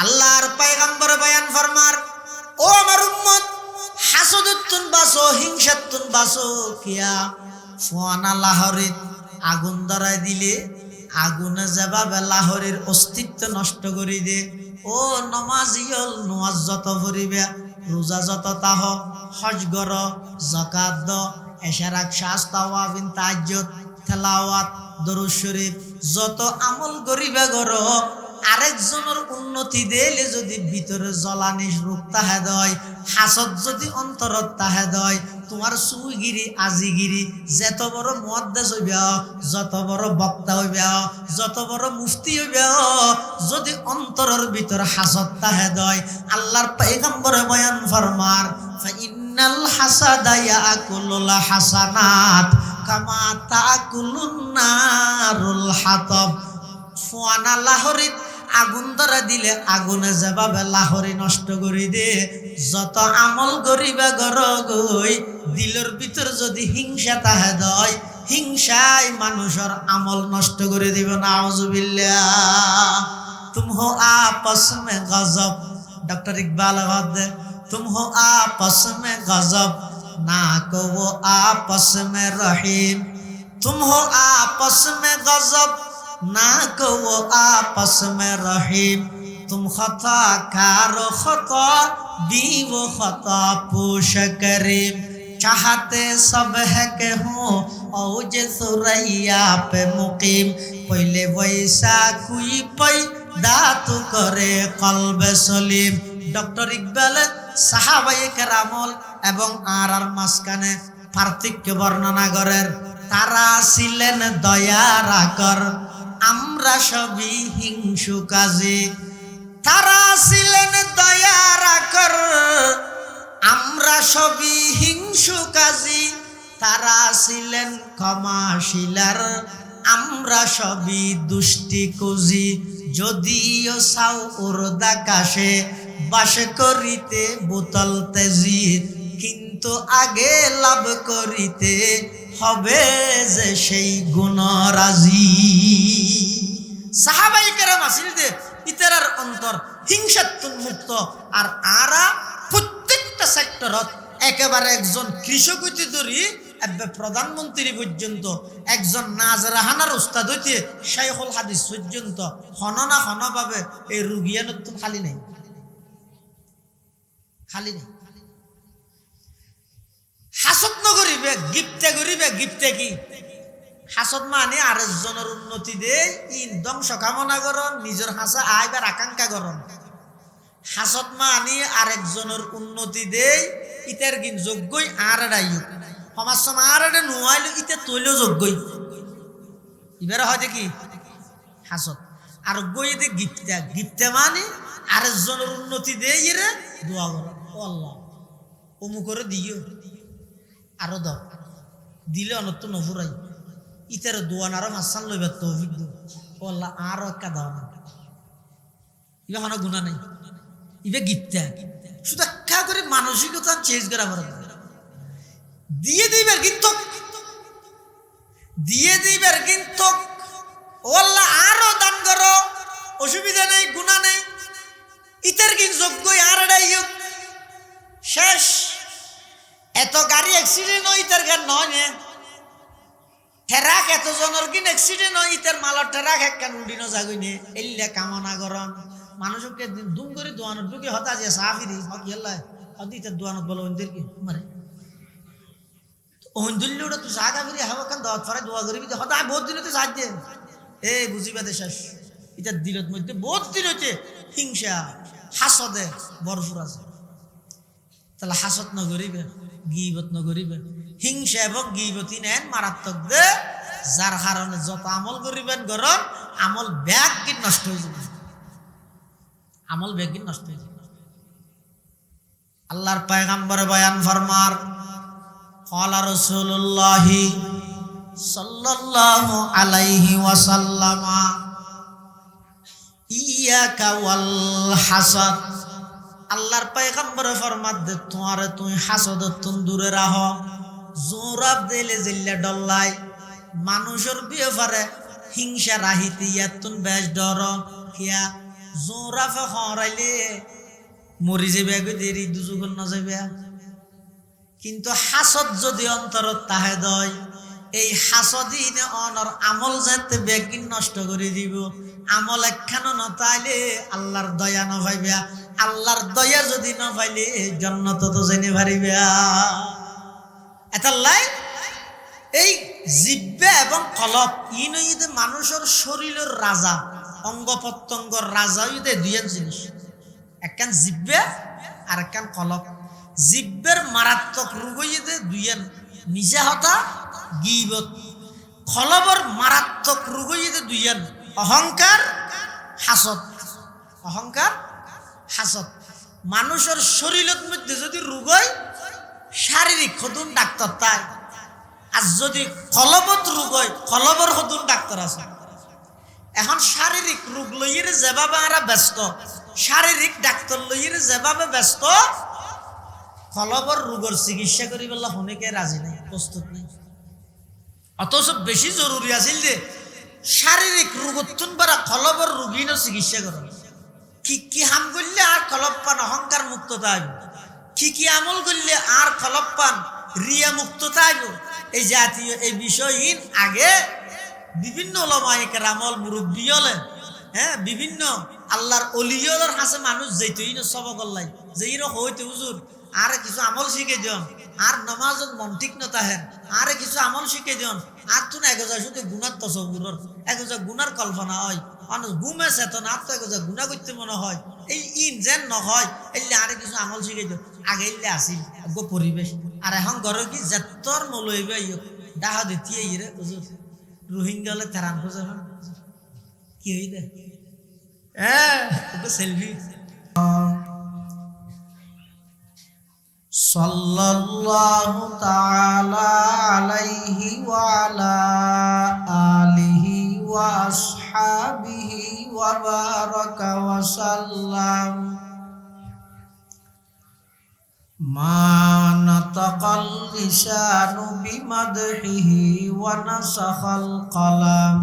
আল্লাহর পয়গম্বর বয়ান ফরমার, ও আমার উম্মত, হাসদুতুন বাসো, হিংসাতুন বাসো। কিয়া ফুয়ানা লাহরিত আগুন ধরাই দিলে আগুনে যেভাবে লাহরির অস্তিত্ব নষ্ট করে দে, ও নমাজিয়ল নমাজ যত ভরিবে, রোজা যত তাহ, হজ গর, যাকাত দ, এশারাক শাস্তাওয়াবিন তাহাজ্জুদ, তেলাওয়াত, দরুদ শরীফ যত আমল করিবে গর, আরেকজনের উন্নতি দিলে যদি ভিতরে জ্বলানির রূপ তাহে দয়, হাসদ যদি অন্তরত তাহে দয়, তোমার সুইগিরি আজিগিরি যত বড় মুহাদ্দিস হইবে, যত বড় বক্তা হইবে, যত বড় মুফতি হইবে, যদি অন্তরের ভিতর হাসদ তাহে দয়, আল্লাহর পয়গম্বরে বয়ান ফরমার, ফাইন্নাল হাসাদা ইয়াকুলুল হাসানাত কামা তাকুলুন নারুল হাতাব। ফুয়ানা লাহরিত আগুন ধরা দিলে আগুনে যেভাবে লাহরি নষ্ট করে দে, যত আমল করিবা গর গই, দিলের ভিতর যদি হিংসা তাহে দয়, হিংসায় মানুষের আমল নষ্ট করে দিবে। নাউজুবিল্লাহ। তুম হো আপস মে গজব, ডক্টর ইকবাল হদে, তুম হো আপস মে গজব, না কো वो आपस में रहीम, तुम हो आपस में गजब, ना को वो आपस में रहीम, तुम खता कारो खता भी वो खता पूछ करीम, चाहते सब है के हो औज सुरैया पे मुकीम, पहले वैसा कोई पैदा तो करे कल्ब सलीम। ডক্টর ইকবাল সাহাবায়ে কেরামল এবং আর মাঝখানে পার্থক্য বর্ণনা করেন। তারা ছিলেন দয়ার আকর, আমরা সবই হিংসুকাজী। তারা ছিলেন দয়ার আকর, আমরা সবই হিংসুকাজী। তারা ছিলেন ক্ষমাশীলার, আমরা সবই দুষ্টিকুজি। যদিও সাউ উর্দাকাশে বাস করিতে বোতল তেজি, কিন্তু আগে লাভ করিতে হবে যে সেই গুণরাজি। সাহাবায়ে কেরাম আসিল যে ইতারার অন্তর হিংসাত্মক মুক্ত, আর আরা প্রত্যেকটা সেক্টরত একেবারে একজন কৃষক হইতে ধরি প্রধানমন্ত্রী পর্যন্ত, একজন নাজরাহানার উস্তাদ হইতে শাইখুল হাদিস পর্যন্ত হননা হনভাবে এই রুগিয়ানত খালি নেই, খালি নেই। হাসদ নগরিবে, গিফতে করিবে। গিফতে কি? হাসদ মানে আরেকজনের উন্নতি দে ধ্বংস কামনা করন, নিজের হাসা আইবার আকাঙ্ক্ষা করন। হাসদ মানে আরেকজনের উন্নতি দে ইতার কিন যোগ্যই আর এড়াইও, সমাজ সময় আর এটা নোয়াইল ইতে তৈলেও যোগ্যই, এবারে হয় কি হাসদ। আর গই দে গিফতে, গিফতে মানে আরেকজনের উন্নতি দে ইরে দোয়া করো, ও আল্লাহ অমুকরে দিও, আরো দাও, দিলে অনত নফুরাই, ইতার দোয়ান আরো মাসান লইবার তৌফিক দিও, ও আল্লাহ আরো একটা দাও না। ইবা কোনো গুণা নেই, ইবে গিফতে শুধু একটা করে মানসিকতা চেঞ্জ করা পারে, দিয়ে দিবার কিন্তু, দিয়ে দিবার কিন্তু, ও আল্লাহ আরো দান করো, অসুবিধা নেই, গুণা নেই, ইতার কি যোগ্যই আর এটাই শেষ। এত গাড়ি অ্যাক্সিডেন্ট হয় ইতার গান নয় নে, ঠেরাক এত জনের কিন অ্যাক্সিডেন্ট হয় ইতার মালর ঠেরাক একখান উডিনো যাগই নে, এল্লে কামনা করন মানুষকে দুম করে দোয়ানত ঢুকে হতা যে সাহাফিরি হক ইয়াল্লাহ হদি ইতার দোয়ানত বলো ওদের কি মারে ওহন্দুল্লি ওটা তুই সাহা ফিরি হাওয়া কান দাওয়াত ফরাই দোয়া করিবি হতা বহুত দিন হতে সাহায্য এ বুঝিবা দে শেষ। ইতার দিলত মধ্যে বহুত দিন হচ্ছে হিংসা হাসদে ভরপুর আছে। তাহলে হাসদ নগরিবে, গীবত নগরিবে, হিংসা এবং গীবতই নেন মারাত্মক দে, যার কারণে যত আমল করিবেন গরম আমল ব্যাগ কি নষ্ট হয়ে যাবে, আমল ব্যাগ কি নষ্ট হয়ে যাবে। আল্লাহর পয়গম্বর বয়ান ফরমার, ক্বালা রাসূলুল্লাহ সাল্লাল্লাহু আলাইহি ওয়াসাল্লাম, ইয়াকা ওয়াল হাসাদ। আল্লাহর পয়গম্বর ফরমাত দে তোমারে তুই হাসদতুন দূরে রাহ, জোরাব দিলে জিল্লা ডল্লাই, মানুষের ব্যাপারে হিংসা রাহিতে ইয়াতুন বেশ ডর। কিয়া জোরাফে হরাইলে মরি যাবে আগে দেরি দুজুগন না যাবে কিন্তু হাসদ যদি অন্তরত তাহে দয় এই হাসদিনে অনর আমল যাতে বেগিন নষ্ট করে দিব আমল একখানো নতাইলে আল্লাহর দয়া না পাইবে আল্লাহর দয়া যদি না পাইলে জান্নাত তো জেনে পারিবে এতাল্লাই এই জিহ্বা এবং কলব ইনইদে মানুষের শরীরের রাজা অঙ্গ প্রত্যঙ্গর রাজা ইদে দুইটা জিনিস একখান জিহ্বা আর একখান কলব জিহ্বের মারাত্মক রোগ ইদে দুইটা নিজে হতা গীবত কলবর মারাত্মক রোগ ইদে দুইটা অহংকার হাসদ অহংকার হাসদ মানুষের শরীরের মধ্যে যদি রোগ হয় শারীরিক হতুন ডাক্তার তাই আর যদি কলবত রোগ হয় কলবর হতুন ডাক্তার আছে এখন শারীরিক রোগ লইয়ের যেভাবে আমরা ব্যস্ত শারীরিক ডাক্তার লইয়ের যেভাবে ব্যস্ত কলবর রোগের চিকিৎসা করি বললে অনেকে রাজি নাই প্রস্তুত নেই অথচ বেশি জরুরি আছিল যে শারীরিক রোগতুন বারা কলবর রোগীর চিকিৎসা করো কি হাম করলে আর কলব পান অহংকার মুক্ততা আইব কি আমল করলে আর কলব পান রিয়া মুক্ততা আইব এই জাতীয় এই বিষয়হীন আগে বিভিন্ন ওলামায়ে কেরামল মুরব্বী হলে হ্যাঁ বিভিন্ন আল্লাহর অলিয়র হাসে মানুষ যেতই না সবকল্লাই যেইর হইতে হুজুর আর কিছু আমল শিখে দিন আর নমাজত মন ঠিক না তাহেন আর কিছু আমল শিখে দিন আর তো না এগোজা শুধু গুণার তসবুরর এগোজা গুনার কল্পনা হয় মানুষ ঘুমে চেতন আর তো এগোজা গুণা করতে মনে হয় এই ইন যেন নহয় এলে আর কিছু আমল শিখে দিন আগে এলে আসিল পরিবেশ আর এখন ঘরে কি যেতর নলইবে ডাহা দিতিয়ে ইরে হুজুর রোহিঙ্গা হলে তেরান খোঁজে কি হই দে সেলফি সাল্লাল্লাহু তাআলা আলাইহি ওয়া আলা আলিহি ওয়া আসহাবিহি ওয়া বারাকা ওয়া সাল্লাম মা নাতাকাল লিসানু বিমাদহিহি ওয়া নাসাখাল কলাম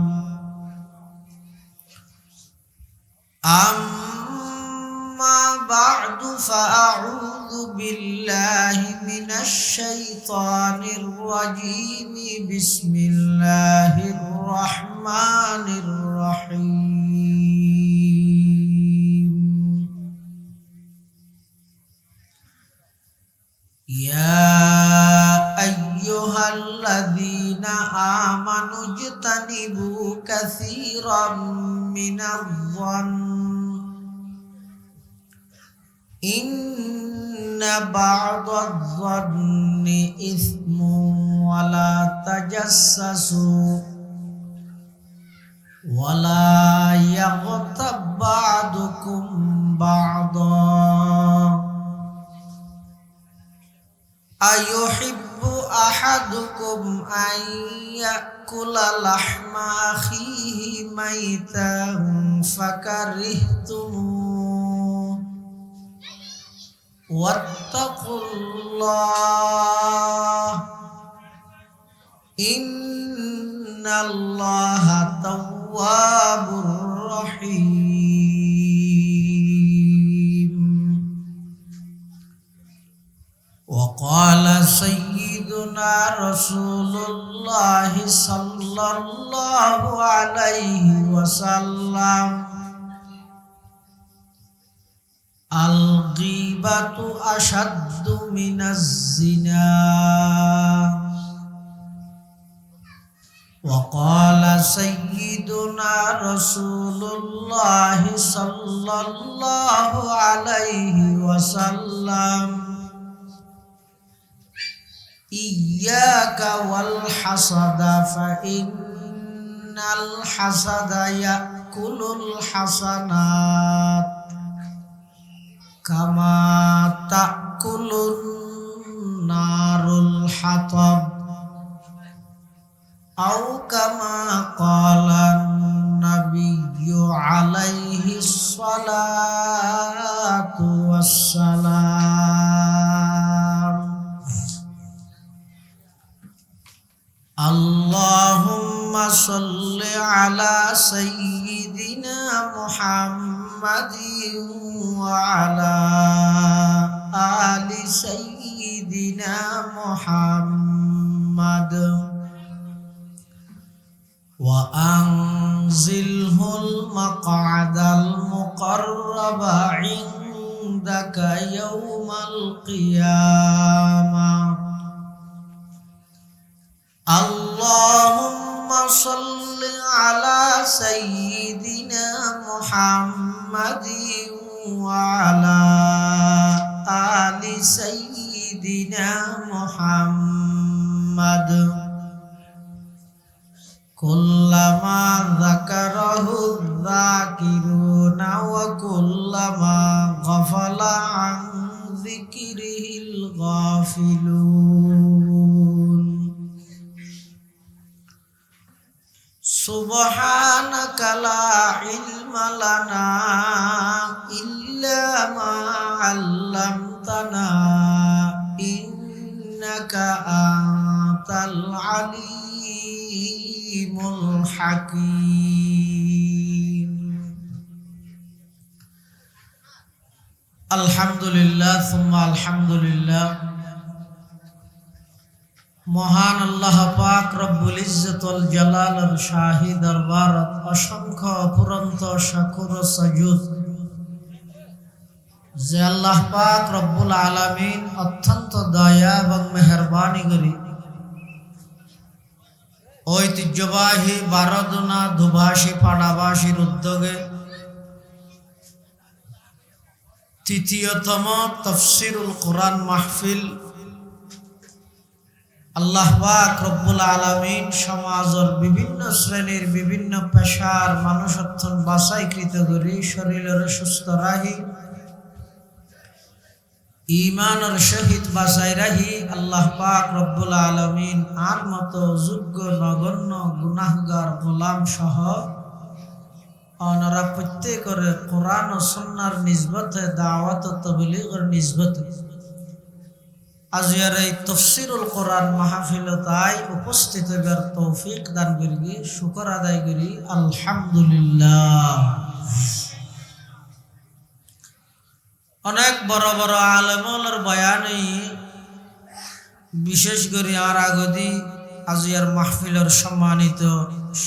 أما بعد فأعوذ بالله من الشيطان الرجيم بسم الله الرحمن الرحيم يا أيها الذين آمنوا اجتنبوا كثيرا من الظن إن بعض الظن إثم ولا تجسسوا ولا يغتب بعضكم بعضا أيحب أحدكم أن يأكل لحم أخيه ميتا فكرهتموه واتقوا الله إن الله تواب رحيم وقال سيدنا رسول الله صلى الله عليه وسلم الغيبة أشد من الزنا وقال سيدنا رسول الله صلى الله عليه وسلم إياك والحسد فإن الحسد يأكل الحسنات كما تأكل النار الحطب أو كما قال النبي عليه الصلاة والسلام اللهم صل على سيدنا محمد وعلى آل سيدنا محمد وأنزله المقعد المقرب عندك يوم القيامة اللهم صل على سيدنا محمد وعلى آل سيدنا محمد كلما ذكره الذاكرون وكلما غفل عن ذكره الغافلون سبحانك لا علم لنا إلا ما علمتنا إنك أنت العليم الحكيم الحمد لله ثم الحمد لله মহান আল্লাহ পাক রব্বুল ইজ্জতুল জালালের শাহী দরবারত অসংখ্য অপুরন্ত শাকুর ও সাজুদ যে আল্লাহ পাক রব্বুল আলামিন অত্যন্ত দয়া এবং মেহেরবানি করি ঐতিহ্যবাহী বারদুনা দুভাষী পাড়াবাসীর উদ্যোগে তৃতীয়তম তাফসীরুল কোরআন মাহফিল আল্লাহ পাক রব্বুল আলামিন সমাজের বিভিন্ন শ্রেণীর বিভিন্ন পেশার মানুষ অর্থন বাছাইকৃত করি শরীরের সুস্থ রাহি ঈমানের সহিত বাছাই রাহি আল্লাহ পাক রব্বুল আলামিন আর মতো যোগ্য নগণ্য গুনাহগার গোলাম সহ অনারা প্রত্যেকের কোরআন ও সুন্নাহর নিসবতে দাওয়াত ও তাবলীগের নিসবতে আজিয়ার এই তাফসীরুল কোরআন মাহফিলতায় উপস্থিত হবার তৌফিক দান করি শুকর আদায় করি আলহামদুলিল্লাহ অনেক বড় বড় আলেমুলের বয়ানে বিশেষ করে আর আগদি আজিয়ার মাহফিলের সম্মানিত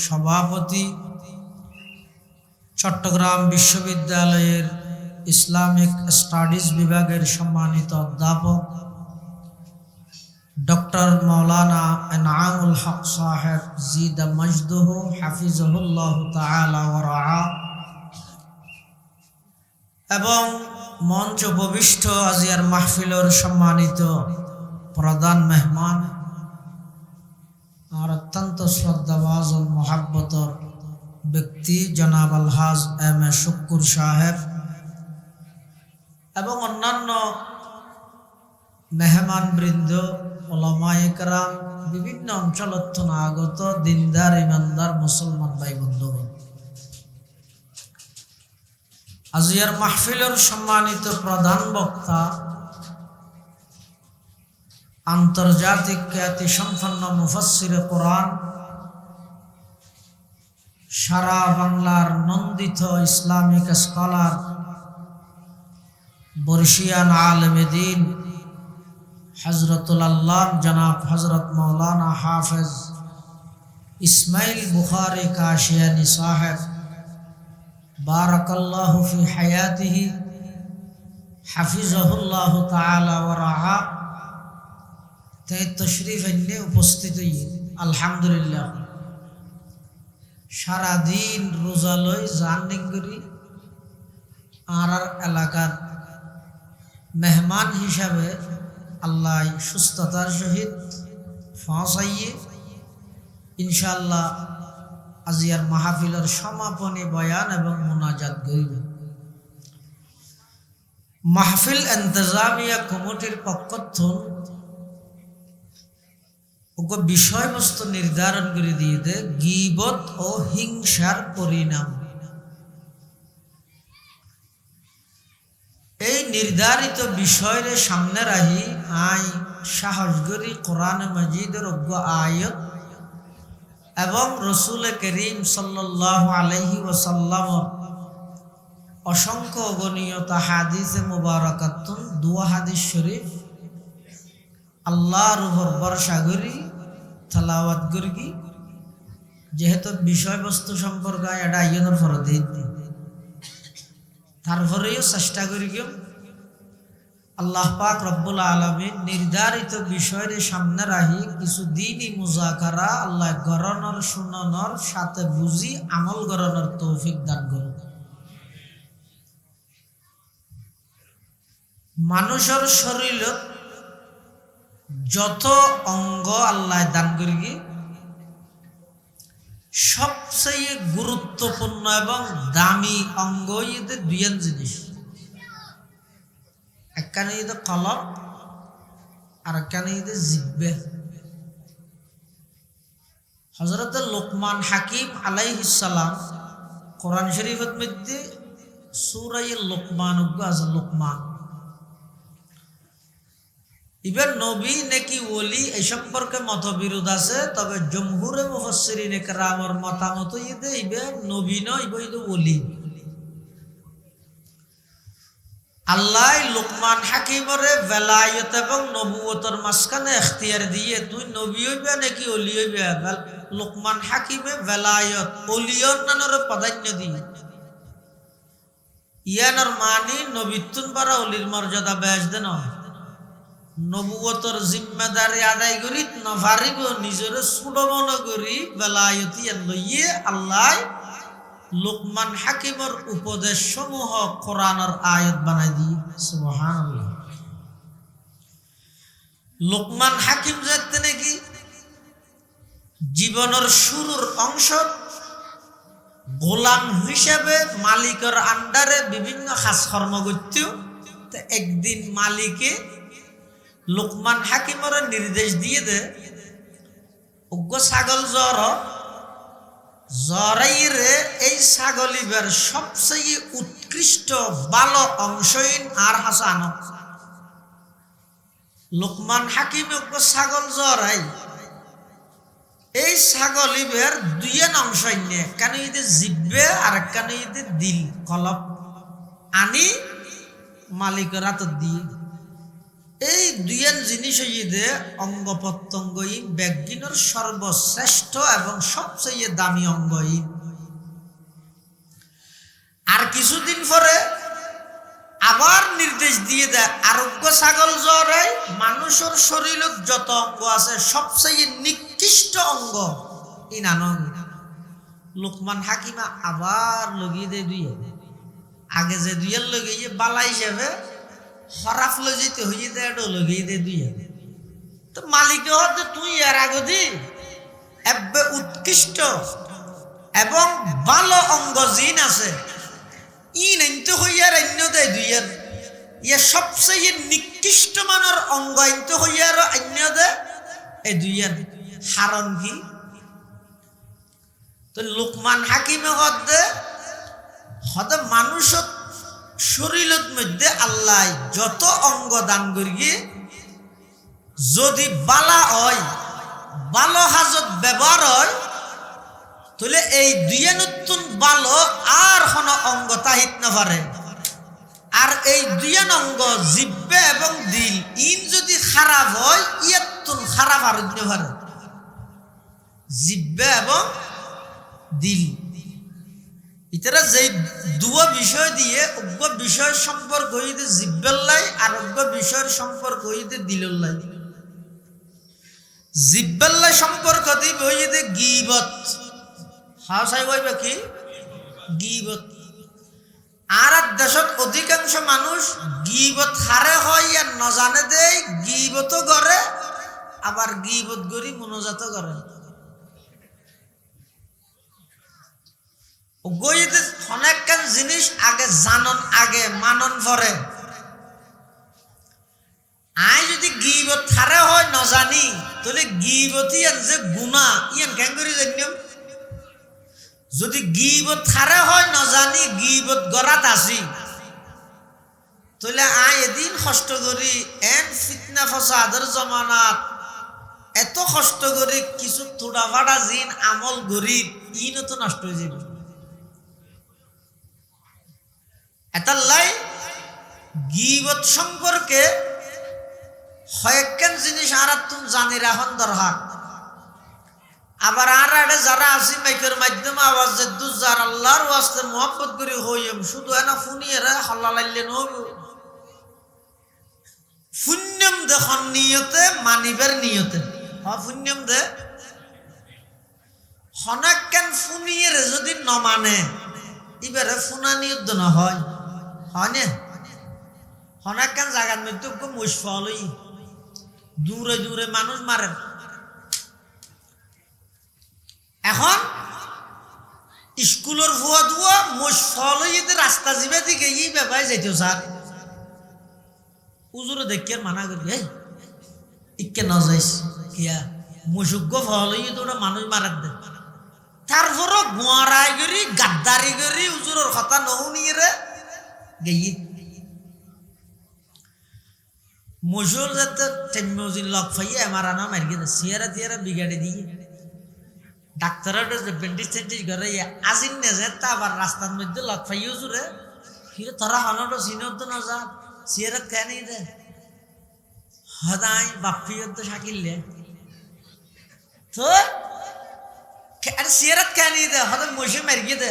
সভাপতি চট্টগ্রাম বিশ্ববিদ্যালয়ের ইসলামিক স্টাডিজ বিভাগের সম্মানিত অধ্যাপক ডক্টর মৌলানা এনামুল হক সাহেব জিদ মজদুহু হাফিজহুল্লাহ তাআলা ওয়া রাআ এবং মঞ্চ উপবিষ্ট আজিয়ার মাহফিলের সম্মানিত প্রধান মেহমান আর অত্যন্ত শ্রদ্ধাভাজন মহাব্বতর ব্যক্তি জনাব আলহাজ এম এ শুক্কুর সাহেব এবং অন্যান্য মেহমান বৃন্দ ওলামায়ে কেরাম বিভিন্ন অঞ্চল আগত দিনদার ইমানদার মুসলমান ভাই বন্ধুগণ আজিয়ার মাহফিলের সম্মানিত প্রধান বক্তা আন্তর্জাতিক খ্যাতি সম্পন্ন মুফাসসিরে কোরআন সারা বাংলার নন্দিত ইসলামিক স্কলার বর্ষিয়ান আলেমে দ্বীন হযরতুল আল্লাহ জনাব হযরত মাওলানা হাফেজ ইসমাইল বুখারী কাশিয়ানী সাহেব বারাকাল্লাহু ফি হায়াতিহি হাফিজাহুল্লাহ তাআলা ওয়া রাআ তাই তশরীফ এনে উপস্থিত আলহামদুলিল্লাহ সারা দিন রোজা লই জার্নিং করি আর এলাকার মেহমান হিসাবে আল্লাহ সুস্থতার সহিত পৌঁছাইয়ে ইনশাআল্লাহ আজিয়ার মাহফিলের সমাপনী বয়ান এবং মুনাজাত করিব। মাহফিল ইন্তজামিয়া কমিটির পক্ষ থেকে বিষয়বস্তু নির্ধারণ করে দিয়ে দে গীবত ও হিংসার পরিণাম। এই নির্ধারিত বিষয়ের সামনে রাহি আই সাহস করি কোরআন মাজিদের অজ্ঞ আয়াত এবং রসুল করিম সাল্লাল্লাহু আলাইহি ওয়াসাল্লাম অসংখ্য অগণীয়তা হাদিসে মুবারাকাতুন দুয়া হাদিস শরীফ আল্লাহর উপর ভরসা করি তেলাওয়াত করি যেহেতু বিষয়বস্তু সম্পর্কে এটা আইনের ফরদে তারপরেও চেষ্টা করি আল্লাহ পাক রব্বুল আলামিন নির্ধারিত বিষয়ের সামনে রাখি কিছু দিনই মুজাকারা আল্লাহ গরণর শুনানোর সাথে বুঝি আমল গরণের তৌফিক দান করুন। মানুষের শরীরত যত অঙ্গ আল্লাহ দান করি সবচেয়ে গুরুত্বপূর্ণ এবং দামি অঙ্গ এদের দুইজন জিনিস, একখানে ঈদ কলব আর একখানে ঈদ জিহ্বা। হযরত লোকমান হাকিম আলাইহিস সালাম কোরআন শরীফের মধ্যে সূরা লোকমান আছে লোকমান। ইবেন নবী নাকি ওলি এই সম্পর্কে মতবিরোধ আছে, তবে জমহুরে মুফাসসিরিন কেরামের মতামত ইদে ইবেন নবী নয় ইবে ওলি। আল্লাহ লোকমান হাকিমরে বেলায়েত এবং নবুয়তের মাঝখানে এখতিয়ার দিয়ে তুই নবী হইবে নাকি ওলি হইবে। লোকমান হাকিমে বেলায়েত ওলিয়র নানের প্রাধান্য দিয়ে ইয়ানোর মানি নবীতুন বারা ওলির মর্যাদা বেশ দেন নবুয়তের জিম্মেদারি আদায় করি নভারিব নিজের ছোট মনে করি বেলায়েতি লইয়ে আল্লাহ লোকমান হাকিমের উপদেশ সমূহ কোরআনের আয়াত বানাই দিয়ে সুবহানাল্লাহ। লোকমান হাকিম যাতে নাকি জীবনের শুরুর অংশ গোলাম হিসেবে মালিকের আন্ডারে বিভিন্ন কাজকর্ম করত। একদিন মালিকে লোকমান হাকিমের নির্দেশ দিয়ে দে উগ্র ছাগল জরাইরে এই ছাগলিবের সবচেয়ে উৎকৃষ্ট ভালো অংশহীন আর হাসান। লোকমান হাকিম উগ্র ছাগল জরাই এই ছাগলিবের দুইয়ের অংশ নিয়ে কেন ইদে জিব্বে আর কেন ইদে দিল কলব আনি মালিকের হাত দিয়ে এই দুইয়ের জিনিস ইদে অঙ্গ প্রত্যঙ্গ ব্যাগিনের সর্বশ্রেষ্ঠ এবং সবচেয়ে দামি অঙ্গ। আর কিছুদিন পরে আবার নির্দেশ দিয়ে দেয় আরোগ্য ছাগল জ্বরে মানুষের শরীরের যত অঙ্গ আছে সবচেয়ে নিকৃষ্ট অঙ্গ ইনান। লোকমান হাকিমা আবার লগিয়ে দেয় দুইয়ে, আগে যে দুইয়ের লগিয়ে বালা হিসেবে খরাফ লজিতে হয়ে যায় লগিয়ে দেয় দুইয়ে। তো মালিকে হতে তুই এর আগদি এবে উৎকৃষ্ট এবং ভালো অঙ্গ জিন আছে ইনতে হইয়ার অন্য দেয় দুইয়ের ইয়ে সবচেয়ে নিকৃষ্ট মানের অঙ্গ ইনতে হইয়ার অন্য দেয় এই দুইয়ের হারণ কি। তো লোকমান হাকিমে হদে মানুষের শরীরের মধ্যে আল্লাহ যত অঙ্গ দান করিয়ে যদি বালা হয় ভালো হাজত ব্যবহার হয় তাহলে এই দুইয়ে নতুন ভালো আর কোনো অঙ্গ তাহিত না পারে। আর এই দুইয়ে অঙ্গ জিব্বে এবং দিল ইন যদি খারাপ হয় ইয়তুন খারাপ আর হইতে পারে। জিব্বে এবং দিল ইতারা যে দুয়া বিষয় দিয়ে অজ্ঞ বিষয়ের সম্পর্ক হইতে জিব্বেল্লাই আর অজ্ঞ বিষয়ের সম্পর্ক হইতে দিলল্লাই। জিব্বেল্লাই সম্পর্ক দিব হইতে গীবত হাসাই বইবে কি গীবত। আর দেশত অধিকাংশ মানুষ গীবত হারে হয় আর নজানে দেয় গীবত করে আবার গীবত করি মনোজাত করে। গইতে অনেকখান জিনিস আগে জানন আগে মানন পরে। আই যদি গীবত হারে হয় নজানি তাহলে গীবত ইয়ান যে গুনাহ ইয়ান কেন করি জানিম। যদি গীবত হারে হয় নজানি গীবত গরাত আসি তাহলে আই এদিন কষ্ট করি এন ফিতনা ফসাদের জমানাত এত কষ্ট করি কিছু থোড়া ফাটা জিন আমল গরিব ইনও তো নষ্ট হয়ে যাবে। এতাল্লাই গীবত সম্পর্কে কয়েকখান জিনিস আর তুমি জানি রাখন দরকার। আবার আর আড়ে যারা আছি মাইকের মাধ্যমে আওয়াজ দু যার আল্লাহর ওয়াস্তে মোহাম্মত করি হইম শুধু এনা ফুনিয়েরা হল্লা লাইলে নব পুণ্যম দেখন নিয়তে মানিবের নিয়তে পুণ্যম দে হনাক্কান ফুনিয়ের যদি ন মানে এবারে ফুনা নিয়ত না হয় না হনাক্কান জায়গার মধ্যে মুশফলই দূরে দূরে মানুষ মারেন। এখন স্কুলের ভুয়া ধুয়া মুশফলই রাস্তা যাবে দিকে ই ব্যাপারে যাইতেও স্যার উজুরে দেখি আর মানা করি এই ইকে ন যাইস কিয়া মুসুজ্ঞ ফলই ওটা মানুষ মারার দে তারপরও গোয়ারাই করি গাদ্দারি করি উজুরের কথা নহুনিয়ে রে গেই মজুর যাতে টেমজিন লক ফাইয়ে আমার আনা মারি সিয়ারা তিয়ারা বিগাড়ি দিয়ে ডাক্তারের বেন্ডিজ টেন্ডিজ করে আজিন নে যে তা আবার রাস্তার মধ্যে লক ফাইয়ে জুড়ে ফিরে তোরা হনটো সিনিয়র তো না যা সিয়ারা কেন দে হদাই বাপ্পিয়র তো শাকিলে তো আরে সিয়ারাত কেন দে হদাই মশে মারি দে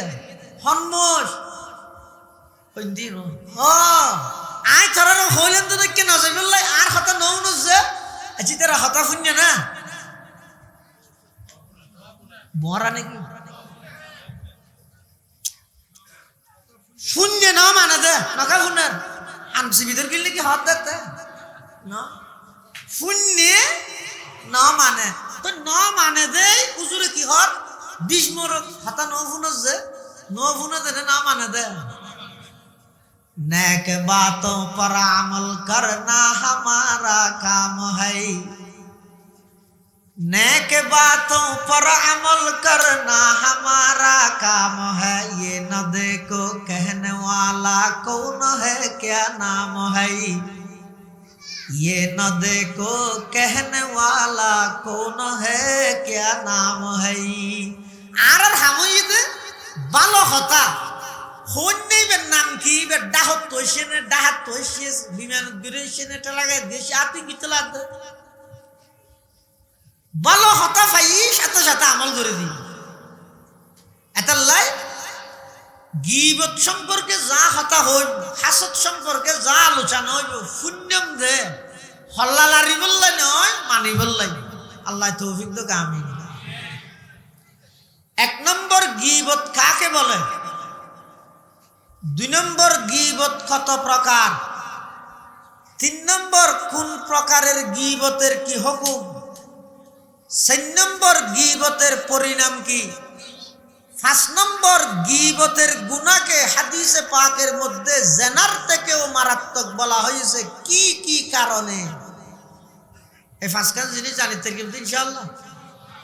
হনমোশ দিন আই তোরা হইলেন তো দেখে না যাই বললাই আর হতা নৌ নছে আছি তারা হতা শূন্য না মরা নাকি শূন্য ন মানে দে নকা শুনার আনছি ভিতর গেলে কি হাত দেখতে না শূন্য ন মানে তো ন মানে দে উজুরে কি হর 20 মরক হতা ন ফুনস যে ন ফুনে দে না মানে দে नेक बातों पर अमल करना हमारा काम है नेक बातों पर अमल करना हमारा काम है ये न देखो कहने वाला कौन है क्या नाम है ये न देखो कहने वाला कौन है क्या नाम है আর হামইদ ভালো কথা হন্যের নাম কি ডাহত তৈছে না ডাহাত তৈছে বিমান বিরেছে না এটা লাগাই দেশে আপনি কি লাগবে ভালো হতা পাই সাথে সাথে আমল করে দিই এতাল্লাই গীবত সম্পর্কে যা হতা হইব হাসদ সম্পর্কে যা আলোচনা হইব পুণ্যম দে হল্লালারি বললাই নয় মানি বললাই আল্লাহ তৌফিক তো আমিন। 1 নম্বর গীবত কাকে বলে, 2 নম্বর গীবত কত প্রকার, 3 নম্বর কোন প্রকারের গীবতের কি হুকুম, 4 নম্বর গীবতের পরিণাম কি, 5 নম্বর গীবতের গুনাহকে হাদিসে পাকের মধ্যে জিনার থেকেও মারাত্মক বলা হয়েছে কি কি কারণে। এই 5 জিনিস জানিতে কিন্তু ইনশাআল্লাহ।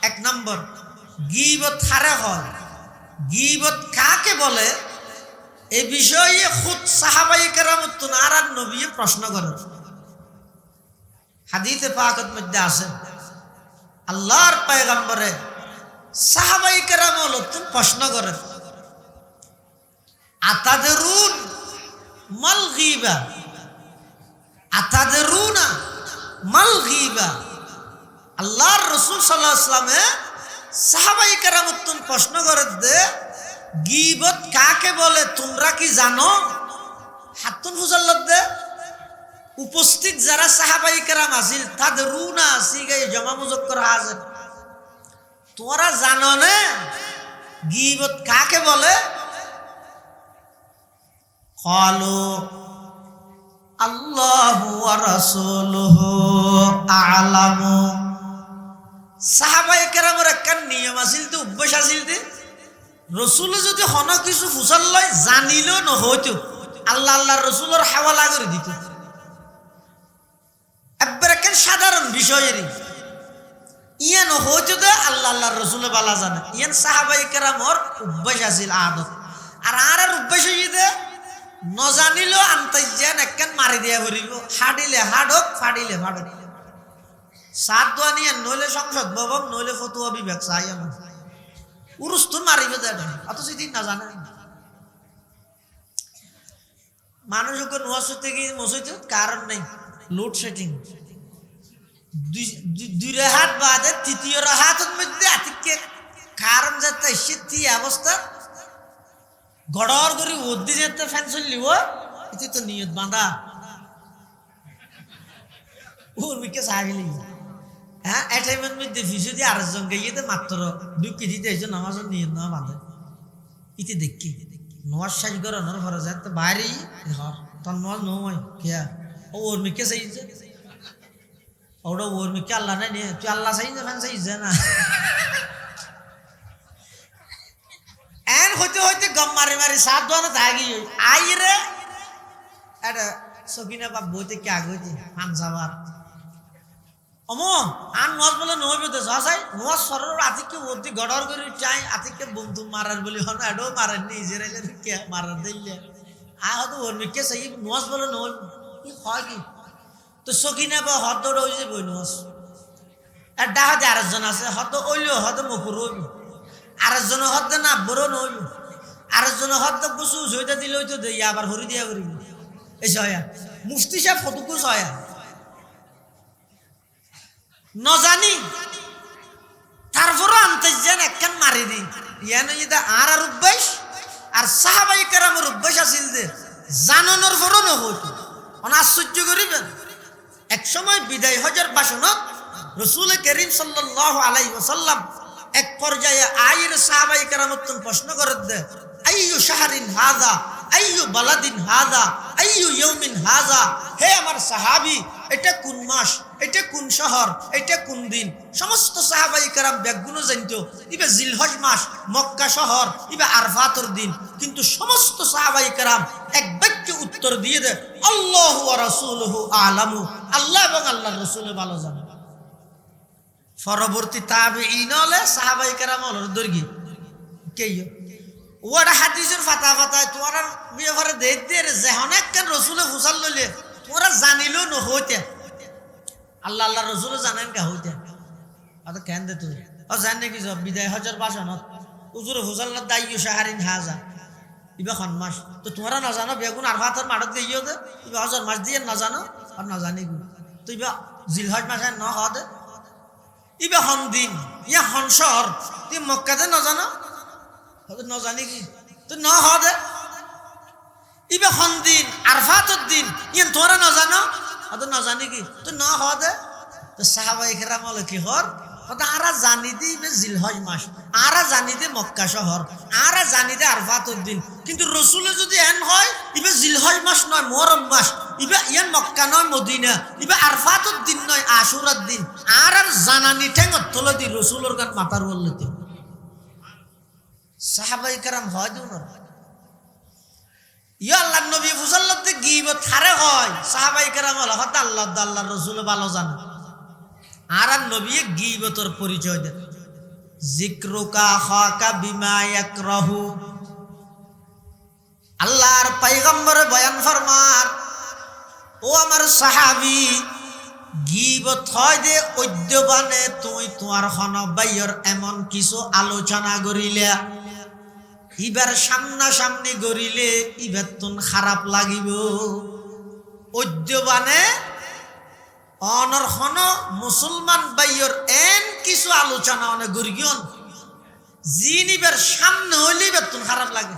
1 নম্বর গীবত হারে হয়, গীবত কাকে বলে এই বিষয়ে খুদ সাহাবায়ে কেরামত আর নবী প্রশ্ন করেন। হাদিসে পাকের মধ্যে আছে আল্লাহর পয়গম্বরে সাহাবায়ে কেরামত প্রশ্ন করেন আতাদরুন মাল গীবা, আতাদরুনা মাল গীবা। আল্লাহর রাসূল সাল্লাল্লাহু আলাইহি ওয়াসাল্লামে সাহাবায়ে কেরামত প্রশ্ন করেন দে গীবত কাকে বলে তোমরা কি জানো? হাতুন ফুজাল্লাহ দে উপস্থিত যারা সাহাবায়ে কেরাম আছিল তাদের রুনা সিগাই জমা মুজাক্কার হাজির, তোমরা জানো না গীবত কাকে বলে? ক্বালু আল্লাহু ওয়া রাসূলুহু আ'লামু। সাহাবায়ে কেরামের একটা নিয়ম আছিল তো, অভ্যাস আছিল যে রসুল যদি হন কিছু ফুসাল লয় জানিলেও নহইতো আল্লাহ আল্লাহ রসুলের হাওয়ালা করে দিত। একবার একটা সাধারণ বিষয়েরই ইয়ে নহইতো দে আল্লাহ আল্লাহ রসুলে বালা জানে, ইয়ান সাহাবায়ে কেরামর অভ্যাস আছিল আদত। আর অভ্যাস হয়ে দে নজানিলেও আনতাইজান একখান মারি দিয়া ভরিব, হাডিলে হাডক ফাডিলে ফাডক। সাত দোয়া নিয়ে নইলে সংসদ ভবন নইলে ফতুয়া বিভাগ চাই আমার উরুস্তুন মারিবে দেয় অথচ দিন না জানে। মানুষ ওকে নোয়াশতে গিয়ে মসজিদ কারণ নেই, লোডশেডিং। দুই হাত বাদে তৃতীয় হাতের মধ্যে আতিকে কারণ যাতে শীতি অবস্থা গড়র করে উদ্দি যেতে ফ্যান চললিব, এতে তো নিয়ত বাঁধা ওর মিকে সাহিলি। হ্যাঁ, এটাইমের মধ্যে ফিসু দিয়ে আরেকজন গিয়ে মাত্র 2 কেজি দিয়েছে নামাজ নিয়ত না বাঁধে। ইতি দেখি নোয়াজ সাজ করে অনর ঘরে যায় তো বাইরেই ঘর তোর নোয়াজ নয় কিয়া ও ওর মিকে চাইছে ওটা ওর মিকে আল্লাহ নাই নিয়ে তুই আল্লাহ চাইছে ফ্যান চাইছে না। এন হইতে হইতে গম মারি মারি সাত দোয়ানো থাকি আই রে এটা সকিনা বাপ বইতে কে আগে পাঞ্জাবার অমো আন নোয়াজ বলে নয় বেঁধে চাই নোয়াজ সরের আতিকে অতি গড়র করে চাই আতিকে বন্ধু মারার বলি হন এটাও মারেন নি ইসরায়েলের কে মারার দিলে আ হয়তো ওর মিকে চাই নোয়াজ বলে নয় কি হয় কি তো সকিনা বা হদ ওই যে বই নোয়াজ আর ডাহাতে আরেকজন আছে হয়তো ওইলেও হয়তো মুখুর হইব, আরেকজন হদ না বড় নইব, আরেকজন হদ বসু জয়টা দিলে হইতো দেই আবার হরি দিয়া করিব। এই সয়া মুফতি সাহেব ফটুকু সয়া নজানি তারপরও আনতে যেন একখান মারি দিই ইয়ানো এটা আর অভ্যাস আর সাহাবাই কেরামের অভ্যাস আছিল যে জানানোর পরও নহইতো। আশ্চর্য করিবেন এক সময় বিদায় হজের বাসনত রসুল করিম সাল্লাল্লাহু আলাইহি ওয়াসাল্লাম এক পর্যায়ে আয়ের সাহাবাই কেরামতন প্রশ্ন করে দে আইয়ু শাহরিন হাযা আইয়ু বালাদিন হাযা আইয়ু ইয়াউমিন হাযা, হে আমার সাহাবী এটা কোন মাস, এটা কোন শহর, এটা কোন দিন। সমস্ত সাহাবাই কেরাম ব্যাগগুলো জানতো ইবে জিলহজ মাস, মক্কা শহর, ইবে আরফাতের দিন। কিন্তু সমস্ত সাহাবাই কেরাম এক বাক্যে উত্তর দিয়ে দেয় আল্লাহু ওয়া রাসূলুহু আ'লামু, আল্লাহ এবং আল্লাহর রাসূল ভালো জানে। পরবর্তী তাবেঈন হলে সাহাবাই কেরাম হলোর দর্গি কেইও ওরা হাদিসের ফাতা ফাতায় তোরা বিয়ে দেখ দিয়ে যে অনেক কেন রসুলে ফুসাল লইলে তোরা জানিলেও নহইতে আল্লাহ আল্লাহ রসুলও জানেন কে হইতে অত কেন দে তুই ও জান নাকি সব বিদায় হজর বাসনত উজুরে ফুসাল্লার দাইয়ু শাহরিন হাযা ইবা খন মাস তো তোমরা না জানো বেগুন আর ভাতের মাঠত গিয়েও দে ইবা হজর মাস দিয়ে না জানো আর না জানি তুই ইবা জিলহজ মাসে ন হ দে ইবা হন দিন ইয়া হন শহর তুই মক্কাতে না জানো ন জানি কি তুই ন হ দে ইবা হন দিন আরফাতের দিন ইয়ান তোরা না জানো অত না জানি কি তুই ন হ দে তো সাহাবায়ে কেরাম বলে কি হর আরা জানি দি ইবে জিলহজ মাস, আরা জানি দে মক্কা শহর, আরা জানি দে আরফাতের দিন। কিন্তু রসুলে যদি এন হয় ইবে জিলহজ মাস নয় মুহররম মাস, ইবে ইয়ান মক্কা নয় মদিনা, ইবে আরফাতের দিন নয় আশুরার দিন। আর জানানি ঠেঙ্গত তোলে দি রসুলের গান মাতার বললেতে সাহাবায়ে কেরাম হয় দিও না ইয়া আল্লাহর নবী ফুসাল্লাতে গীবত হারে হয় সাহাবায়ে কেরাম হলো হত আল্লাহর রাসূল ভালো জানে। আর নবী গীবতের পরিচয় দেন যিকরুকা খাকা বিমা ইয়াকরাহু, আল্লাহর পয়গম্বর বয়ান ফরমান ও আমার সাহাবী গীবত হয় দে অদ্যবানে তুই তোমার খন বাইর এমন কিছু আলোচনা করিলে ইবার সামনাসামনি করিলে ইবার তুন খারাপ লাগিব। অদ্যবানে অনর খন মুসলমান বাইর এন কিছু আলোচনা অনেক গরিয়ন জিন ইবার সামনে হইলে ইবার তুন খারাপ লাগে।